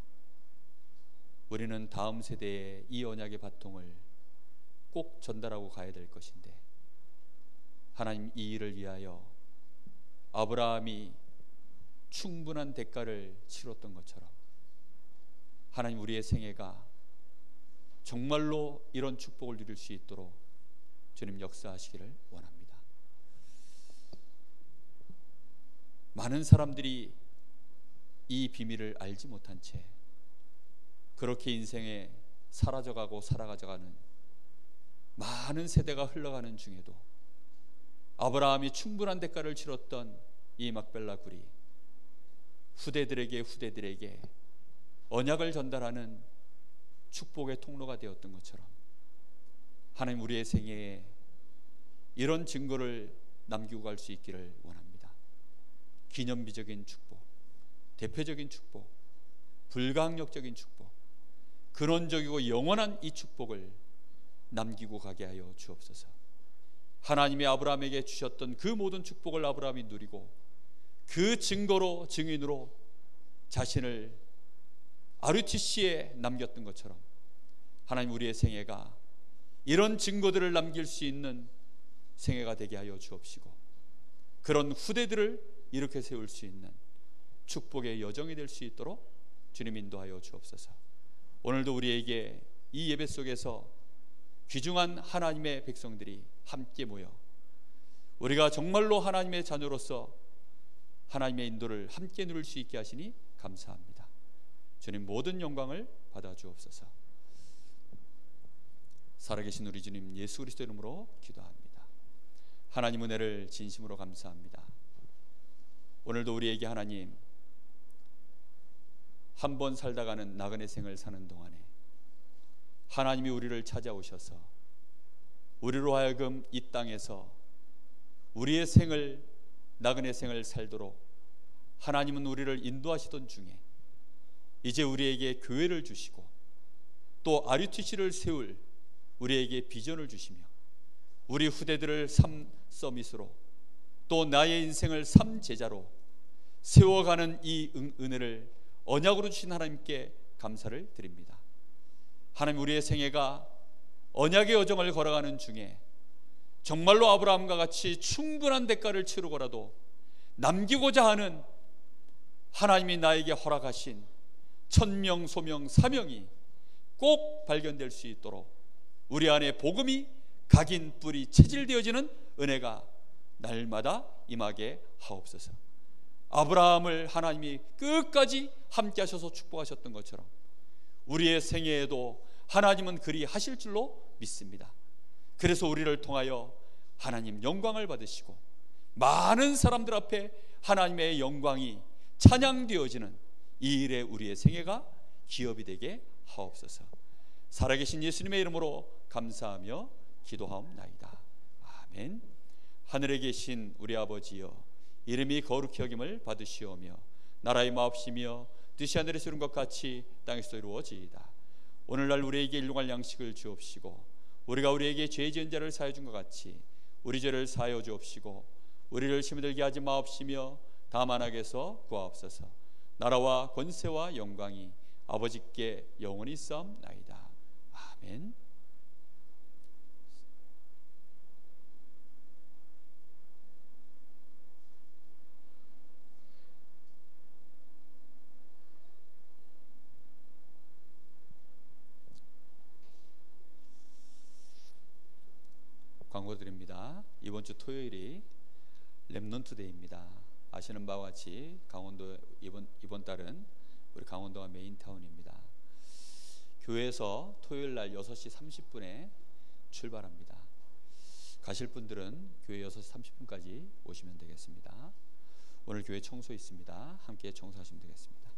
우리는 다음 세대에 이 언약의 바통을 꼭 전달하고 가야 될 것인데 하나님 이 일을 위하여 아브라함이 충분한 대가를 치렀던 것처럼 하나님 우리의 생애가 정말로 이런 축복을 누릴 수 있도록 주님 역사하시기를 원합니다. 많은 사람들이 이 비밀을 알지 못한 채 그렇게 인생에 사라져가고 살아가져가는 많은 세대가 흘러가는 중에도 아브라함이 충분한 대가를 치렀던 이 막벨라굴이 후대들에게 언약을 전달하는 축복의 통로가 되었던 것처럼 하나님 우리의 생애에 이런 증거를 남기고 갈 수 있기를 원합니다. 기념비적인 축복, 대표적인 축복, 불가항력적인 축복, 근원적이고 영원한 이 축복을 남기고 가게 하여 주옵소서. 하나님이 아브라함에게 주셨던 그 모든 축복을 아브라함이 누리고 그 증거로 증인으로 자신을 RUTC에 남겼던 것처럼 하나님 우리의 생애가 이런 증거들을 남길 수 있는 생애가 되게 하여 주옵시고 그런 후대들을 이렇게 세울 수 있는 축복의 여정이 될 수 있도록 주님 인도하여 주옵소서. 오늘도 우리에게 이 예배 속에서 귀중한 하나님의 백성들이 함께 모여 우리가 정말로 하나님의 자녀로서 하나님의 인도를 함께 누릴 수 있게 하시니 감사합니다. 주님 모든 영광을 받아 주옵소서. 살아계신 우리 주님 예수 그리스도 이름으로 기도합니다. 하나님 은혜를 진심으로 감사합니다. 오늘도 우리에게 하나님 한 번 살다가는 나그네 생을 사는 동안에 하나님이 우리를 찾아오셔서 우리로 하여금 이 땅에서 우리의 생을 나그네 생을 살도록 하나님은 우리를 인도하시던 중에 이제 우리에게 교회를 주시고 또 RUTC를 세울 우리에게 비전을 주시며 우리 후대들을 삶 서밋으로 또 나의 인생을 삶 제자로 세워가는 이 은혜를 언약으로 주신 하나님께 감사를 드립니다. 하나님, 우리의 생애가 언약의 여정을 걸어가는 중에 정말로 아브라함과 같이 충분한 대가를 치르고라도 남기고자 하는 하나님이 나에게 허락하신 천명, 소명, 사명이 꼭 발견될 수 있도록 우리 안에 복음이 각인 뿌리 체질되어지는 은혜가 날마다 임하게 하옵소서. 아브라함을 하나님이 끝까지 함께 하셔서 축복하셨던 것처럼 우리의 생애에도 하나님은 그리 하실 줄로 믿습니다. 그래서 우리를 통하여 하나님 영광을 받으시고 많은 사람들 앞에 하나님의 영광이 찬양되어지는 이 일에 우리의 생애가 기업이 되게 하옵소서. 살아계신 예수님의 이름으로 감사하며 기도하옵나이다. 아멘. 하늘에 계신 우리 아버지여, 이름이 거룩히 여김을 받으시오며 나라의 마옵시며 뜻이 하늘에서 이룬 것 같이 땅에서 이루어지이다. 오늘날 우리에게 일용할 양식을 주옵시고 우리가 우리에게 죄 지은 자를 사하여 준 것 같이 우리 죄를 사하여 주옵시고 우리를 시험에 들게 하지 마옵시며 다만 악에서 구하옵소서. 나라와 권세와 영광이 아버지께 영원히 있사옵나이다. 아멘. 광고드립니다. 이번 주 토요일이 렘넌트 데이입니다. 아시는 바와 같이 강원도 이번 달은 우리 강원도가 메인 타운입니다. 교회에서 토요일 날 6시 30분에 출발합니다. 가실 분들은 교회 6시 30분까지 오시면 되겠습니다. 오늘 교회 청소 있습니다. 함께 청소하시면 되겠습니다.